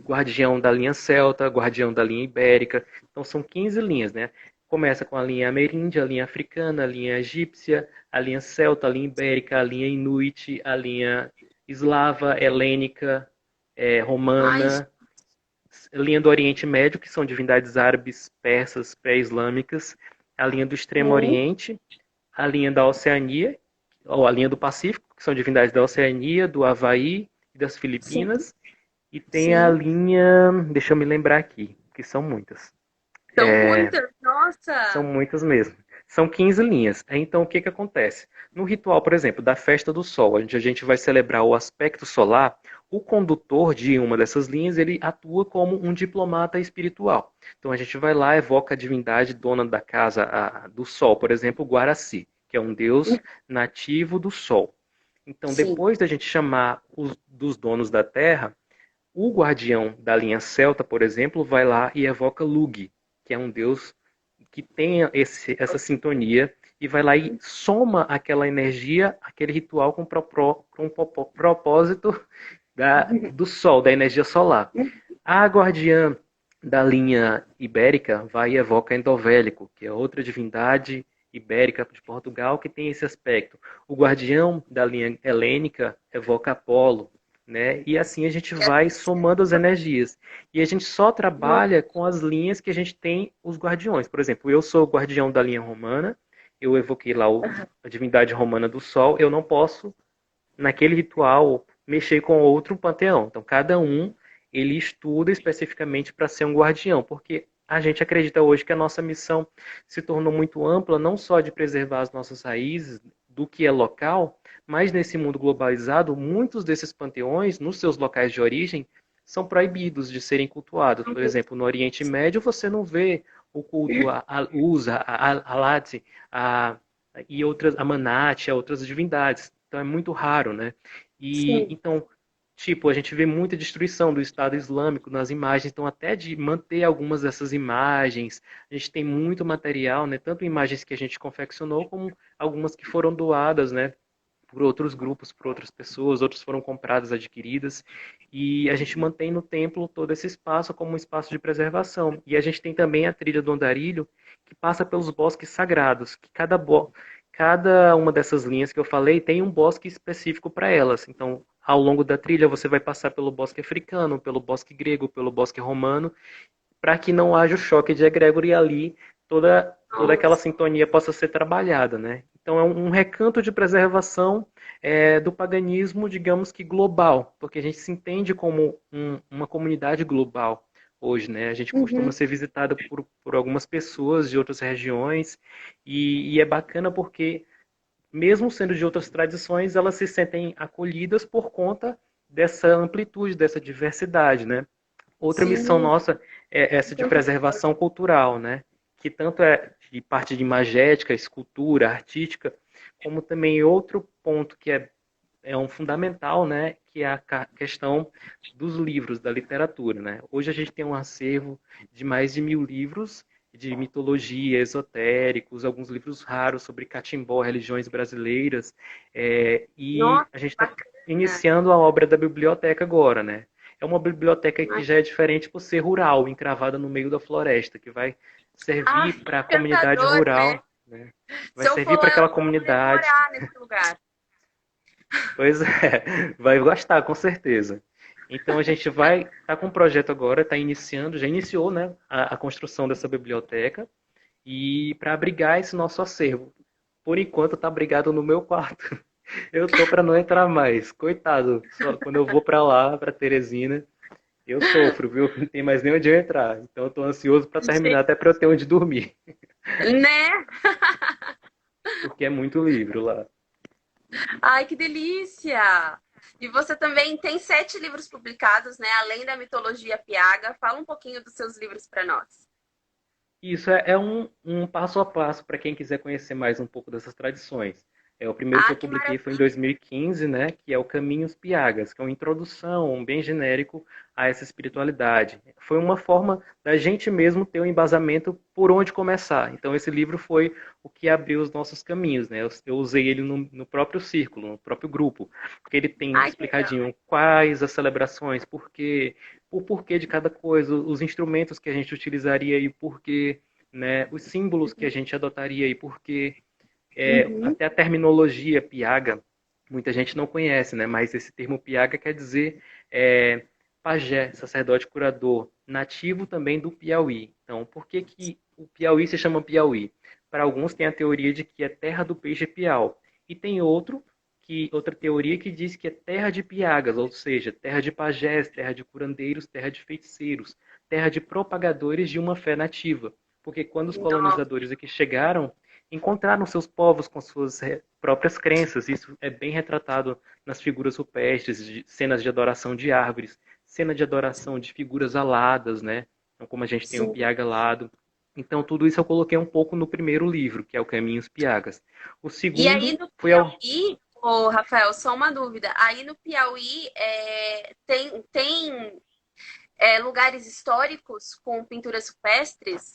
guardião da linha celta, guardião da linha ibérica. Então, são 15 linhas, né? Começa com a linha ameríndia, a linha africana, a linha egípcia, a linha celta, a linha ibérica, a linha inuit, a linha eslava, helênica, Ai, romana, a linha do Oriente Médio, que são divindades árabes, persas, pré-islâmicas, a linha do Extremo sim, Oriente, a linha da Oceania, ou a linha do Pacífico, que são divindades da Oceania, do Havaí e das sim, Filipinas, e tem a sim. linha, deixa eu me lembrar aqui, que são muitas. São muitas, São nossa! muitas mesmo. São 15 linhas. Então, o que acontece? No ritual, por exemplo, da festa do sol, onde a gente vai celebrar o aspecto solar, o condutor de uma dessas linhas, ele atua como um diplomata espiritual. Então, a gente vai lá, evoca a divindade dona da casa do sol, por exemplo, o Guaraci, que é um deus nativo do sol. Então, Sim. depois da gente chamar dos donos da terra, o guardião da linha celta, por exemplo, vai lá e evoca Lug, que é um deus que tenha essa sintonia e vai lá e soma aquela energia, aquele ritual com o propósito do sol, da energia solar. A guardiã da linha ibérica vai e evoca Endovélico, que é outra divindade ibérica de Portugal que tem esse aspecto. O guardião da linha helênica evoca Apolo, né? E assim a gente vai somando as energias. E a gente só trabalha com as linhas que a gente tem os guardiões. Por exemplo, eu sou o guardião da linha romana, eu evoquei lá a divindade romana do sol, eu não posso, naquele ritual, mexer com outro panteão. Então, cada um, ele estuda especificamente para ser um guardião, porque a gente acredita hoje que a nossa missão se tornou muito ampla, não só de preservar as nossas raízes, do que é local, mas nesse mundo globalizado, muitos desses panteões, nos seus locais de origem, são proibidos de serem cultuados. Por exemplo, no Oriente Médio, você não vê o culto a Usa, a Lati, e outras, a Manate, a outras divindades. Então é muito raro, né? E Sim. então, tipo, a gente vê muita destruição do Estado Islâmico nas imagens, então até de manter algumas dessas imagens, a gente tem muito material, né? Tanto imagens que a gente confeccionou, como algumas que foram doadas, né? Por outros grupos, por outras pessoas, outras foram compradas, adquiridas, e a gente mantém no templo todo esse espaço como um espaço de preservação. E a gente tem também a trilha do Andarilho, que passa pelos bosques sagrados, que cada uma dessas linhas que eu falei tem um bosque específico para elas. Então, ao longo da trilha, você vai passar pelo bosque africano, pelo bosque grego, pelo bosque romano, para que não haja o choque de egrégora e ali toda aquela Nossa. sintonia possa ser trabalhada, né? Então é um recanto de preservação do paganismo, digamos que global, porque a gente se entende como uma comunidade global hoje, né? A gente costuma Uhum. ser visitada por algumas pessoas de outras regiões e é bacana porque mesmo sendo de outras tradições, elas se sentem acolhidas por conta dessa amplitude, dessa diversidade, né? Outra missão Sim, nossa é essa de enriquecedor. preservação cultural, né? Que tanto é de parte de imagética, escultura, artística, como também outro ponto que é um fundamental, né? Que é a questão dos livros, da literatura, né? Hoje a gente tem um acervo de mais de 1.000 livros de mitologia, esotéricos, alguns livros raros sobre catimbó, religiões brasileiras, e Nossa, a gente está bacana. iniciando a obra da biblioteca agora, né? É uma biblioteca que já é diferente por ser rural, encravada no meio da floresta, que vai Ah, servir para a comunidade encantador, né? rural, né? Vai Se eu servir for para lá, eu aquela vou poder comunidade. morar nesse lugar. Pois é, vai gostar, com certeza. Então a gente vai estar com um projeto agora, está iniciando, já iniciou, né, a construção dessa biblioteca e para abrigar esse nosso acervo. Por enquanto está abrigado no meu quarto. Eu tô para não entrar mais. Coitado, só quando eu vou para lá, para Teresina, eu sofro, viu? Não tem mais nem onde eu entrar. Então eu tô ansioso para terminar Gente, até para eu ter onde dormir, né? porque é muito livro lá. Ai, que delícia! E você também tem 7 livros publicados, né? Além da mitologia Piaga. Fala um pouquinho dos seus livros para nós. Isso é um passo a passo para quem quiser conhecer mais um pouco dessas tradições. O primeiro que Ah, eu que publiquei foi em maravilha! 2015, né, que é o Caminhos Piagas, que é uma introdução um bem genérico a essa espiritualidade. Foi uma forma da gente mesmo ter um embasamento por onde começar. Então esse livro foi o que abriu os nossos caminhos, né? Eu usei ele no próprio círculo, no próprio grupo, porque ele tem Ai, que legal! explicadinho quais as celebrações, por quê, o porquê de cada coisa, os instrumentos que a gente utilizaria e o porquê, né, os símbolos que a gente adotaria e porquê, Uhum. até a terminologia piaga, muita gente não conhece, né, mas esse termo piaga quer dizer pajé, sacerdote curador, nativo também do Piauí. Então, por que que o Piauí se chama Piauí? Para alguns tem a teoria de que é terra do peixe piau, e tem outra teoria que diz que é terra de piagas, ou seja, terra de pajés, terra de curandeiros, terra de feiticeiros, terra de propagadores de uma fé nativa. Porque quando os Nossa, colonizadores aqui chegaram, encontraram seus povos com suas próprias crenças. Isso é bem retratado nas figuras rupestres, de cenas de adoração de árvores, cena de adoração de figuras aladas, né? Então, como a gente tem o sim. piaga alado. Então, tudo isso eu coloquei um pouco no primeiro livro, que é o Caminhos Piagas. O E aí segundo no foi ao Piauí, ô Rafael, só uma dúvida. Aí no Piauí tem lugares históricos com pinturas rupestres?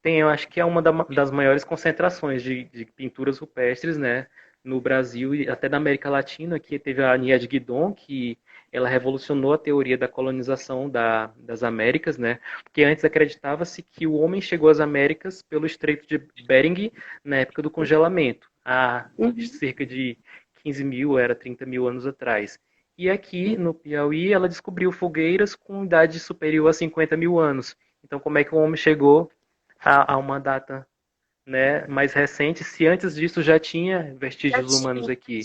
Tem, eu acho que é uma das maiores concentrações de pinturas rupestres, né, no Brasil e até da América Latina, que teve a Nia de Guidon, que ela revolucionou a teoria da colonização das Américas, né, porque antes acreditava-se que o homem chegou às Américas pelo Estreito de Bering na época do congelamento, há Uhum. cerca de 15 mil, era 30 mil anos atrás. E aqui no Piauí ela descobriu fogueiras com idade superior a 50 mil anos. Então, como é que o homem chegou a uma data, né, mais recente, se antes disso já tinha Já vestígios humanos tinha. aqui,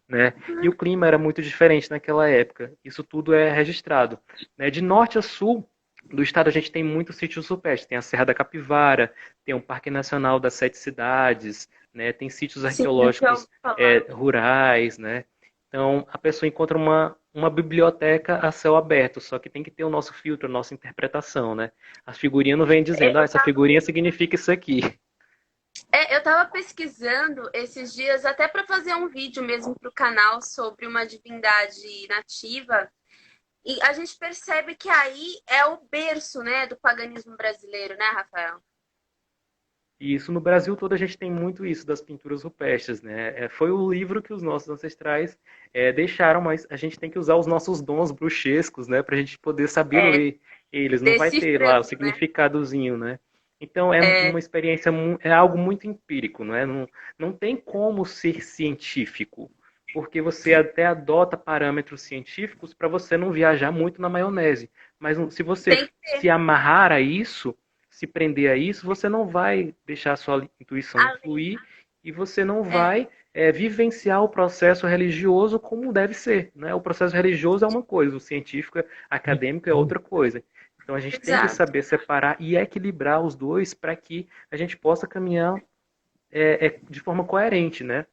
né? E o clima era muito diferente naquela época. Isso tudo é registrado, né? De norte a sul do estado a gente tem muitos sítios rupestres. Tem a Serra da Capivara, tem o Parque Nacional das Sete Cidades, né? Tem sítios Sim, já ouvi arqueológicos falar. rurais, né? Então a pessoa encontra uma biblioteca a céu aberto, só que tem que ter o nosso filtro, a nossa interpretação, né? As figurinhas não vêm dizendo, Eu essa figurinha significa isso aqui. eu estava pesquisando esses dias, até para fazer um vídeo mesmo para o canal sobre uma divindade nativa, e a gente percebe que aí é o berço, né, do paganismo brasileiro, né, Rafael? E isso no Brasil todo a gente tem muito isso das pinturas rupestres, né? Foi o livro que os nossos ancestrais deixaram, mas a gente tem que usar os nossos dons bruxescos, né, para a gente poder saber É, ler eles. Não vai ter lá o decifrando, né? significadozinho, né? Então é É, uma experiência, é algo muito empírico, não é? Não tem como ser científico, porque você até adota parâmetros científicos para você não viajar muito na maionese. Mas se você tem que se ter. amarrar a isso, se prender a isso, você não vai deixar a sua intuição fluir e você não É, vai vivenciar o processo religioso como deve ser, né? O processo religioso é uma coisa, o científico, acadêmico é outra coisa. Então a gente tem que exato. saber separar e equilibrar os dois para que a gente possa caminhar de forma coerente, né?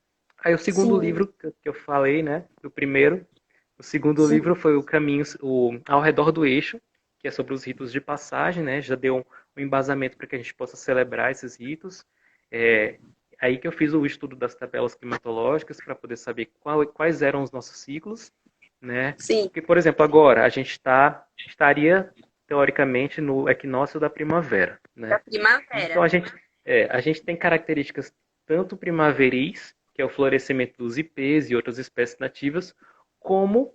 Aí o segundo Sim, livro que eu falei, né? O primeiro, o segundo livro sim. foi o Caminho ao Redor do Eixo, que é sobre os ritos de passagem, né? Já deu um embasamento para que a gente possa celebrar esses ritos. É, aí que eu fiz o estudo das tabelas climatológicas para poder saber quais eram os nossos ciclos, né? Sim, Porque, por exemplo, agora a gente estaria teoricamente no equinócio da primavera, da né? Então primavera. a gente tem características tanto primaveris, que é o florescimento dos ipês e outras espécies nativas, como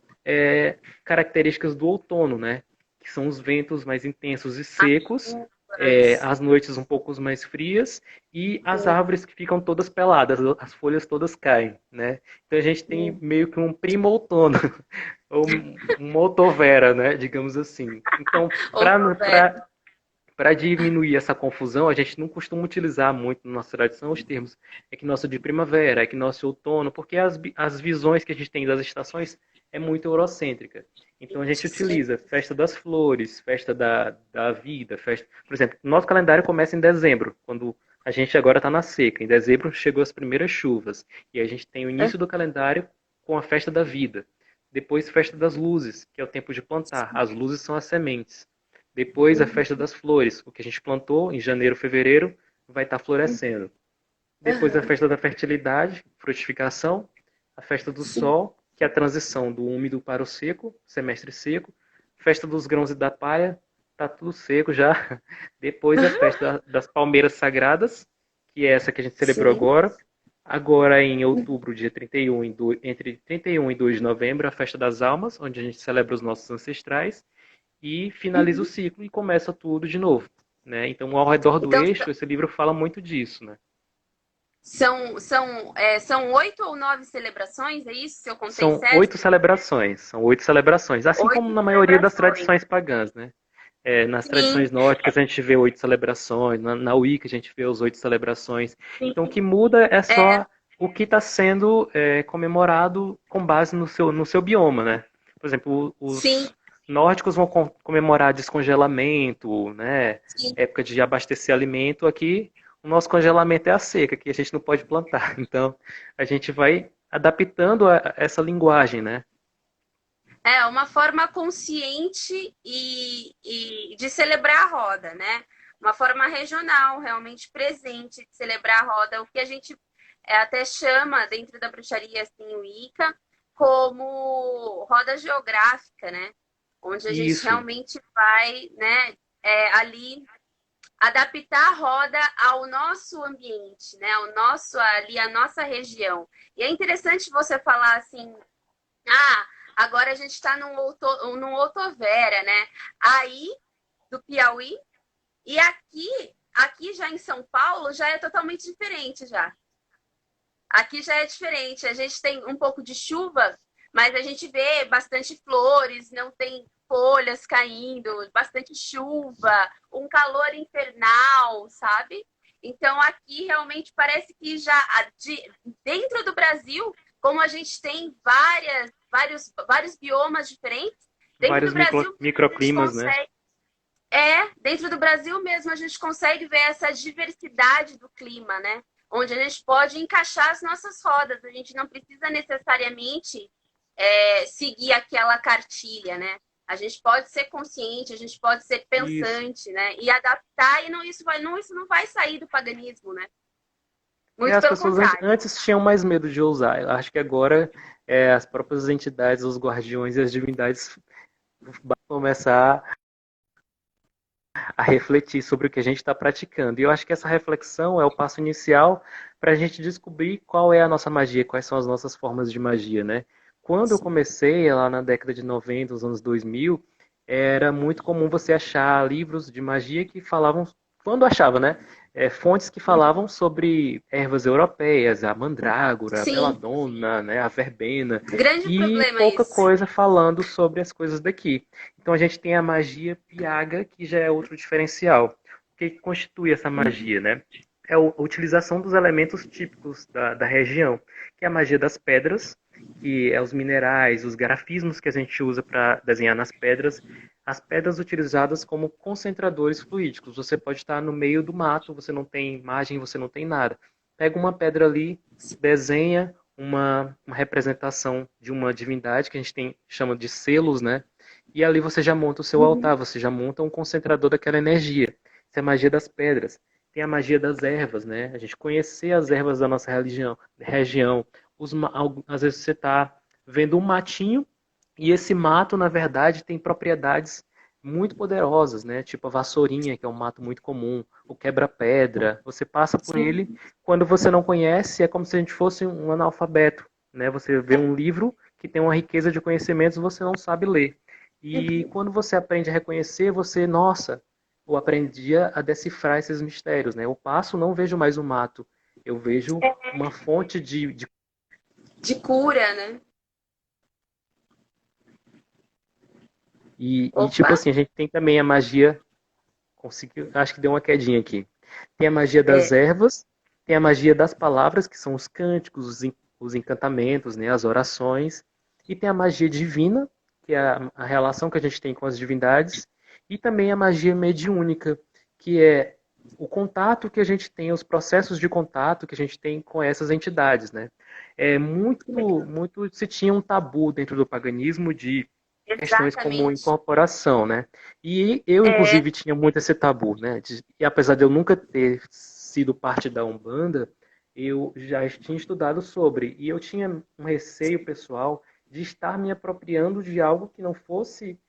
características do outono, né? Que são os ventos mais intensos e secos, Uvas, as noites um pouco mais frias e as sim, árvores que ficam todas peladas, as folhas todas caem, né? Então a gente tem sim. meio que um primo outono, ou uma outovera, né? Digamos assim. Então, Outono. para diminuir essa confusão, a gente não costuma utilizar muito na nossa tradição os termos equinócio de primavera, equinócio de outono, porque as visões que a gente tem das estações é muito eurocêntrica. Então a gente Sim. utiliza festa das flores, festa da vida, festa. Por exemplo, nosso calendário começa em dezembro, quando a gente agora está na seca. Em dezembro chegou as primeiras chuvas. E a gente tem o início do calendário com a festa da vida. Depois, festa das luzes, que é o tempo de plantar. As luzes são as sementes. Depois a festa das flores, o que a gente plantou em janeiro, fevereiro, vai estar florescendo. Depois a Aham, festa da fertilidade, frutificação, a festa do sim. sol, que é a transição do úmido para o seco, semestre seco, festa dos grãos e da palha, tá tudo seco já. Depois a festa das palmeiras sagradas, que é essa que a gente celebrou Sim. agora. Agora em outubro, dia 31 entre 31 e 2 de novembro, a festa das almas, onde a gente celebra os nossos ancestrais e finaliza o Uhum. ciclo e começa tudo de novo, né? Então, ao redor do Então, eixo, esse livro fala muito disso, né? são 8 ou 9 celebrações, é isso? Se eu contei certo? São 8 celebrações, assim como Oito na maioria das celebrações. tradições pagãs, né? Nas Sim, tradições nórdicas a gente vê 8 celebrações, na Wicca a gente vê as 8 celebrações. Então o sim. que muda é É, só o que está sendo comemorado com base no seu bioma, né? Por exemplo, sim, os nórdicos vão comemorar descongelamento, né? sim. Época de abastecer alimento. Aqui o nosso congelamento é a seca, que a gente não pode plantar. Então a gente vai adaptando a essa linguagem, né? É uma forma consciente e de celebrar a roda, né? Uma forma regional, realmente presente de celebrar a roda, o que a gente até chama dentro da bruxaria, assim, o Ica, como roda geográfica, né? Onde a gente Isso, realmente vai, né, ali adaptar a roda ao nosso ambiente, né? Ao nosso ali, a nossa região. E é interessante você falar assim, ah, agora a gente está num Outovera, né? Aí, do Piauí, e aqui já em São Paulo, já é totalmente diferente já. Aqui já é diferente. A gente tem um pouco de chuva, mas a gente vê bastante flores, não tem folhas caindo, bastante chuva, um calor infernal, sabe? Então aqui realmente parece que já dentro do Brasil, como a gente tem vários biomas diferentes, dentro do vários Brasil a gente microclimas, né? consegue dentro do Brasil mesmo a gente consegue ver essa diversidade do clima, né? Onde a gente pode encaixar as nossas rodas. A gente não precisa necessariamente seguir aquela cartilha, né? A gente pode ser consciente, a gente pode ser Isso. pensante, né? E adaptar, e isso não vai sair do paganismo, né? E Muito as pelo pessoas contrário. antes tinham mais medo de ousar. Eu acho que agora as próprias entidades, os guardiões e as divindades vão começar a refletir sobre o que a gente está praticando. E eu acho que essa reflexão é o passo inicial para a gente descobrir qual é a nossa magia, quais são as nossas formas de magia, né? Quando eu comecei, lá na década de 90, nos anos 2000, era muito comum você achar livros de magia que falavam, quando achava, né? Fontes que falavam sobre ervas europeias, a mandrágora, a Sim, belladonna, né, a verbena, grande e problema pouca isso. coisa falando sobre as coisas daqui. Então a gente tem a magia piaga, que já é outro diferencial. O que constitui essa magia, né? é a utilização dos elementos típicos da região, que é a magia das pedras, que é os minerais, os grafismos que a gente usa para desenhar nas pedras, as pedras utilizadas como concentradores fluídicos. Você pode estar no meio do mato, você não tem imagem, você não tem nada. Pega uma pedra ali, desenha uma representação de uma divindade, que a gente chama de selos, né? E ali você já monta o seu altar, Uhum. você já monta um concentrador daquela energia. Isso é a magia das pedras. Tem a magia das ervas, né? A gente conhecer as ervas da nossa região. Às vezes você está vendo um matinho e esse mato, na verdade, tem propriedades muito poderosas, né? Tipo a vassourinha, que é um mato muito comum, o quebra-pedra. Você passa por ele, Sim. quando você não conhece, é como se a gente fosse um analfabeto, né? Você vê um livro que tem uma riqueza de conhecimentos, você não sabe ler. E Uhum. quando você aprende a reconhecer, você, nossa, eu aprendi a decifrar esses mistérios, né? Eu passo, não vejo mais o mato, eu vejo uma fonte de. De cura, né? E tipo Opa! assim, a gente tem também a magia. Conseguiu, acho que deu uma quedinha aqui. Tem a magia das É, ervas, tem a magia das palavras, que são os cânticos, os encantamentos, né? As orações. E tem a magia divina, que é a relação que a gente tem com as divindades. E também a magia mediúnica, que é o contato que a gente tem, os processos de contato que a gente tem com essas entidades, né? É muito se tinha um tabu dentro do paganismo de questões como exatamente. incorporação, né? E eu, É, inclusive, tinha muito esse tabu, né? E apesar de eu nunca ter sido parte da Umbanda, eu já tinha estudado sobre. E eu tinha um receio pessoal de estar me apropriando de algo que não fosse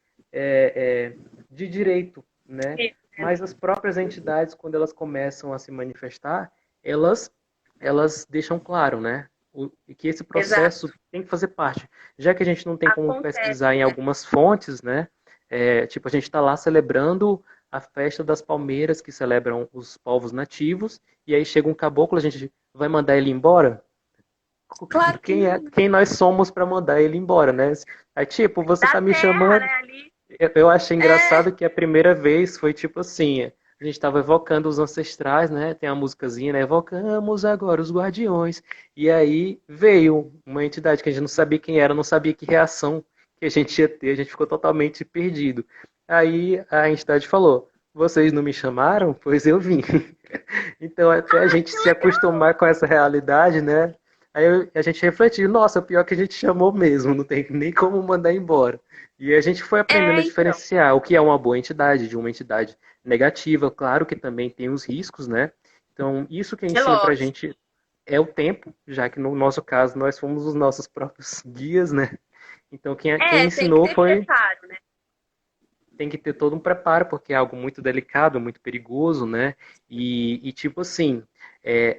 de direito, né? Mas as próprias entidades, quando elas começam a se manifestar, elas, elas deixam claro, né? Que esse processo exato. tem que fazer parte. Já que a gente não tem como pesquisar Acontece, em né? algumas fontes, né? Tipo, a gente está lá celebrando a festa das palmeiras, que celebram os povos nativos, e aí chega um caboclo, a gente vai mandar ele embora? Claro que não. Quem nós somos para mandar ele embora, né? Aí, tipo, você Da tá me terra, chamando. né? Ali. Eu achei É, engraçado que a primeira vez foi tipo assim, a gente estava evocando os ancestrais, né? Tem a musicazinha, né? Evocamos agora os guardiões. E aí veio uma entidade que a gente não sabia quem era, não sabia que reação que a gente ia ter, a gente ficou totalmente perdido. Aí a entidade falou: "Vocês não me chamaram? Pois eu vim." Então, até a gente que se legal. acostumar com essa realidade, né? A gente refletiu, nossa, pior que a gente chamou mesmo, não tem nem como mandar embora. E a gente foi aprendendo a É, então. diferenciar o que é uma boa entidade de uma entidade negativa. Claro que também tem os riscos, né? Então, isso que É ensina pra lógico. gente é o tempo, já que no nosso caso nós fomos os nossos próprios guias, né? Então, quem É, tem que ensinou ter foi preparo, né? tem que ter todo um preparo, porque é algo muito delicado, muito perigoso, né? Tipo assim,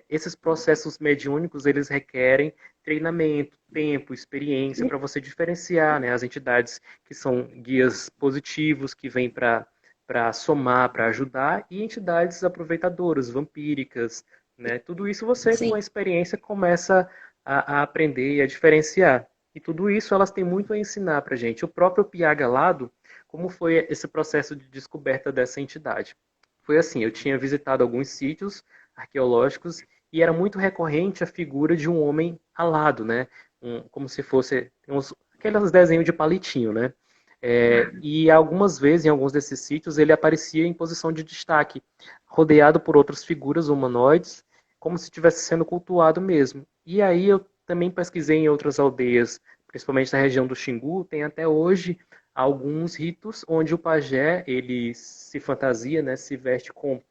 esses processos mediúnicos, eles requerem treinamento, tempo, experiência, para você diferenciar, né, as entidades que são guias positivos, que vêm para somar, para ajudar, e entidades aproveitadoras, vampíricas, né? Tudo isso você, com Sim. a experiência, começa a aprender e a diferenciar. E tudo isso elas têm muito a ensinar para gente. O próprio Pia Galado, como foi esse processo de descoberta dessa entidade? Foi assim, eu tinha visitado alguns sítios arqueológicos e era muito recorrente a figura de um homem alado, né? Como se fosse aqueles desenhos de palitinho, né? E algumas vezes, em alguns desses sítios, ele aparecia em posição de destaque, rodeado por outras figuras humanoides, como se estivesse sendo cultuado mesmo. E aí eu também pesquisei em outras aldeias, principalmente na região do Xingu, tem até hoje alguns ritos onde o pajé ele se fantasia, né, se veste com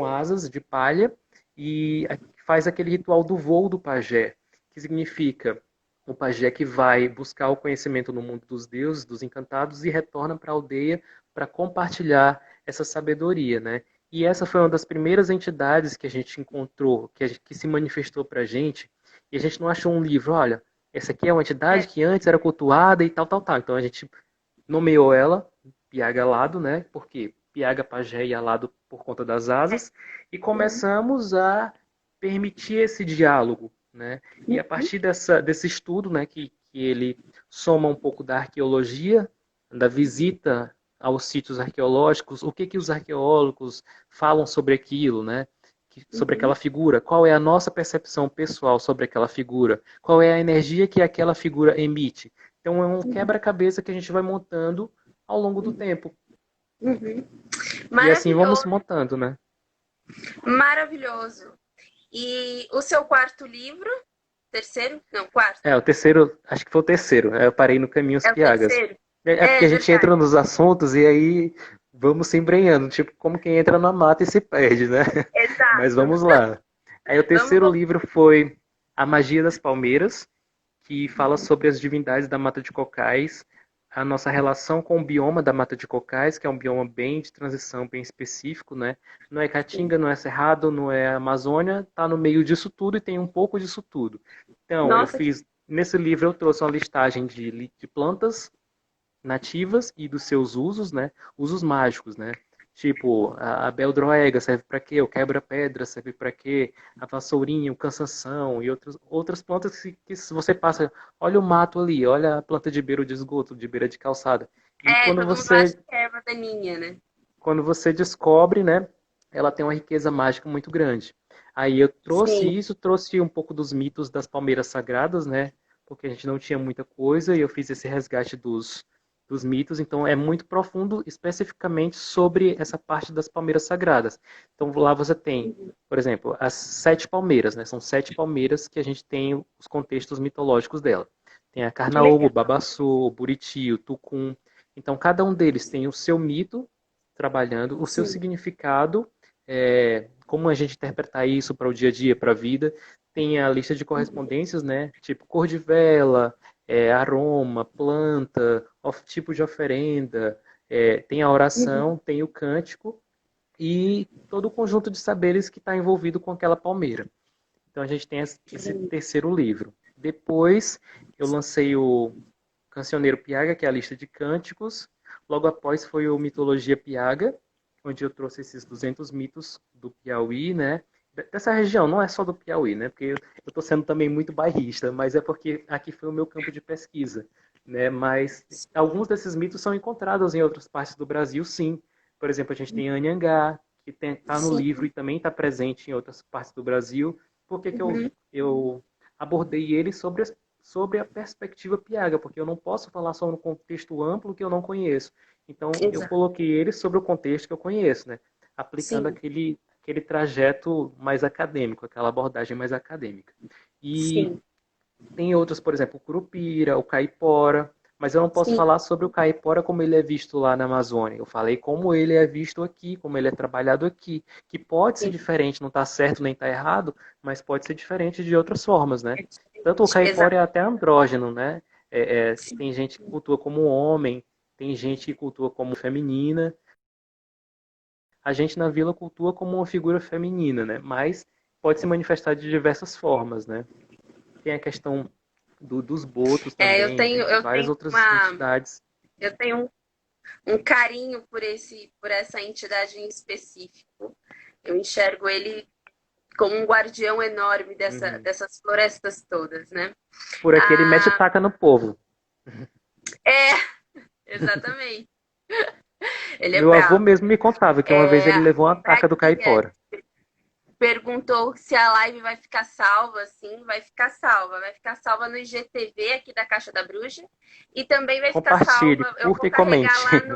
asas de palha e faz aquele ritual do voo do pajé, que significa o pajé que vai buscar o conhecimento no mundo dos deuses, dos encantados e retorna para a aldeia para compartilhar essa sabedoria, né? E essa foi uma das primeiras entidades que a gente encontrou, que se manifestou para a gente, e a gente não achou um livro, olha, essa aqui é uma entidade É. que antes era cultuada e tal, tal, tal. Então a gente nomeou ela Piaga Alado, né? Porque Piaga, Pajé e Alado por conta das asas, e Uhum. começamos a permitir esse diálogo, né? E a partir desse estudo, né, que ele soma um pouco da arqueologia, da visita aos sítios arqueológicos, o que os arqueólogos falam sobre aquilo, né? sobre Uhum. aquela figura? Qual é a nossa percepção pessoal sobre aquela figura? Qual é a energia que aquela figura emite? Então é um quebra-cabeça que a gente vai montando ao longo do tempo. Uhum. E assim vamos Maravilhoso, montando, né? maravilhoso. E o seu quarto livro? Terceiro? Não, quarto. É, o terceiro, acho que foi o terceiro. Eu parei no Caminhos É o Piagas. terceiro? É porque É a gente verdade. entra nos assuntos e aí vamos se embrenhando, tipo como quem entra na mata e se perde, né? Mas Exato. vamos lá. Aí o Vamos terceiro livro foi A Magia das Palmeiras, que fala sobre as divindades da Mata de Cocais, a nossa relação com o bioma da Mata de Cocais, que é um bioma bem de transição, bem específico, né? Não é Caatinga, não é Cerrado, não é Amazônia, tá no meio disso tudo e tem um pouco disso tudo. Então, eu Nossa, que fiz, nesse livro eu trouxe uma listagem de plantas nativas e dos seus usos, né? Usos mágicos, né? Tipo, a beldroega serve para quê? O quebra-pedra serve para quê? A vassourinha, o cansanção e outras plantas que se você passa, olha o mato ali, olha a planta de beira de esgoto, de beira de calçada. E todo mundo acha que é erva daninha, né? quando você descobre, né, ela tem uma riqueza mágica muito grande. Aí eu trouxe Sim. isso, trouxe um pouco dos mitos das palmeiras sagradas, né, porque a gente não tinha muita coisa e eu fiz esse resgate dos mitos, então é muito profundo especificamente sobre essa parte das palmeiras sagradas. Então lá você tem, por exemplo, as 7 palmeiras, né, são 7 palmeiras que a gente tem os contextos mitológicos dela. Tem a Que Carnaúba, o legal. Babaçu, o Buriti, o Tucum. Então cada um deles tem o seu mito trabalhando, o seu Sim. significado, como a gente interpretar isso para o dia a dia, para a vida. Tem a lista de correspondências, né? Tipo cor de vela, aroma, planta, tipo de oferenda, tem a Uhum. oração, tem o cântico e todo o conjunto de saberes que está envolvido com aquela palmeira. Então a gente tem esse terceiro livro. Depois eu lancei o Cancioneiro Piaga, que é a lista de cânticos. Logo após foi o Mitologia Piaga, onde eu trouxe esses 200 mitos do Piauí, né? Dessa região, não é só do Piauí, né? Porque eu estou sendo também muito bairrista, mas é porque aqui foi o meu campo de pesquisa, né? Mas alguns desses mitos são encontrados em outras partes do Brasil, sim. Por exemplo, a gente tem Anhangá, que está no livro Sim. e também está presente em outras partes do Brasil. Por que, que Uhum. eu abordei ele sobre a perspectiva Piaga, porque eu não posso falar só no contexto amplo que eu não conheço. Então, eu Exato. coloquei ele sobre o contexto que eu conheço, né? Aplicando Sim. aquele trajeto mais acadêmico, aquela abordagem mais acadêmica. E Sim. tem outros, por exemplo, o Curupira, o Caipora, mas eu não posso Sim. falar sobre o Caipora como ele é visto lá na Amazônia. Eu falei como ele é visto aqui, como ele é trabalhado aqui, que pode ser Sim. diferente, não está certo nem está errado, mas pode ser diferente de outras formas, né? É Tanto o diferente. Caipora Exato. é até andrógeno, né? Sim. Tem gente que cultua como homem, tem gente que cultua como feminina. A gente na vila cultua como uma figura feminina, né? Mas pode se manifestar de diversas formas, né? Tem a questão dos botos Eu também, tenho, dentre eu várias tenho outras entidades. eu tenho um carinho por essa entidade em específico. Eu enxergo ele como um guardião enorme Uhum. dessas florestas todas, né? Por aqui ele mete Ah, taca no povo. é, exatamente. Ele é Meu avô bravo. mesmo me contava que uma vez ele levou uma taca do Braguinha caipora. perguntou se a live vai ficar salva, sim, vai ficar salva. Vai ficar salva no IGTV aqui da Caixa da Bruxa. E também vai ficar Compartilhe, salva. Eu curta vou e carregar comente.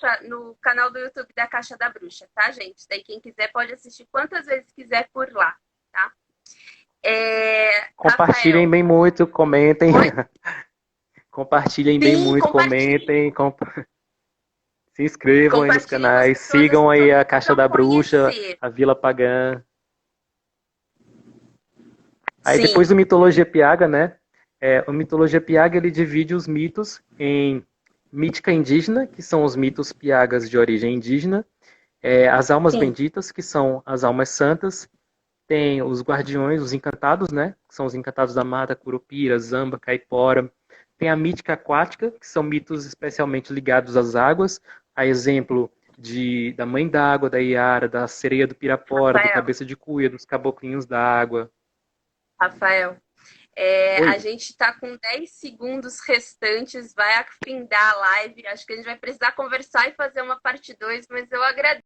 lá no canal do YouTube da Caixa da Bruxa, tá, gente? Daí quem quiser pode assistir quantas vezes quiser por lá, tá? Compartilhem Rafael. bem muito, comentem. Oi? Compartilhem bem Sim, muito, compartilhe. comentem. Se inscrevam aí nos Compartilhe com as canais, pessoas sigam assim que aí a Caixa precisam da Bruxa, conhecer. a Vila Pagã. Aí depois Sim, do Mitologia Piaga, né? O Mitologia Piaga ele divide os mitos em mítica indígena, que são os mitos piagas de origem indígena, as almas sim. benditas, que são as almas santas, tem os guardiões, os encantados, né? Que são os encantados da mata, Curupira, Zamba, Caipora. Tem a mítica aquática, que são mitos especialmente ligados às águas, a exemplo da Mãe d'Água, da Iara, da Sereia do Pirapora, do Rafael, Cabeça de Cuia, dos Caboclinhos d'Água. Rafael. A Oi. gente está com 10 segundos restantes, vai afindar a live. Acho que a gente vai precisar conversar e fazer uma parte 2, mas eu agradeço.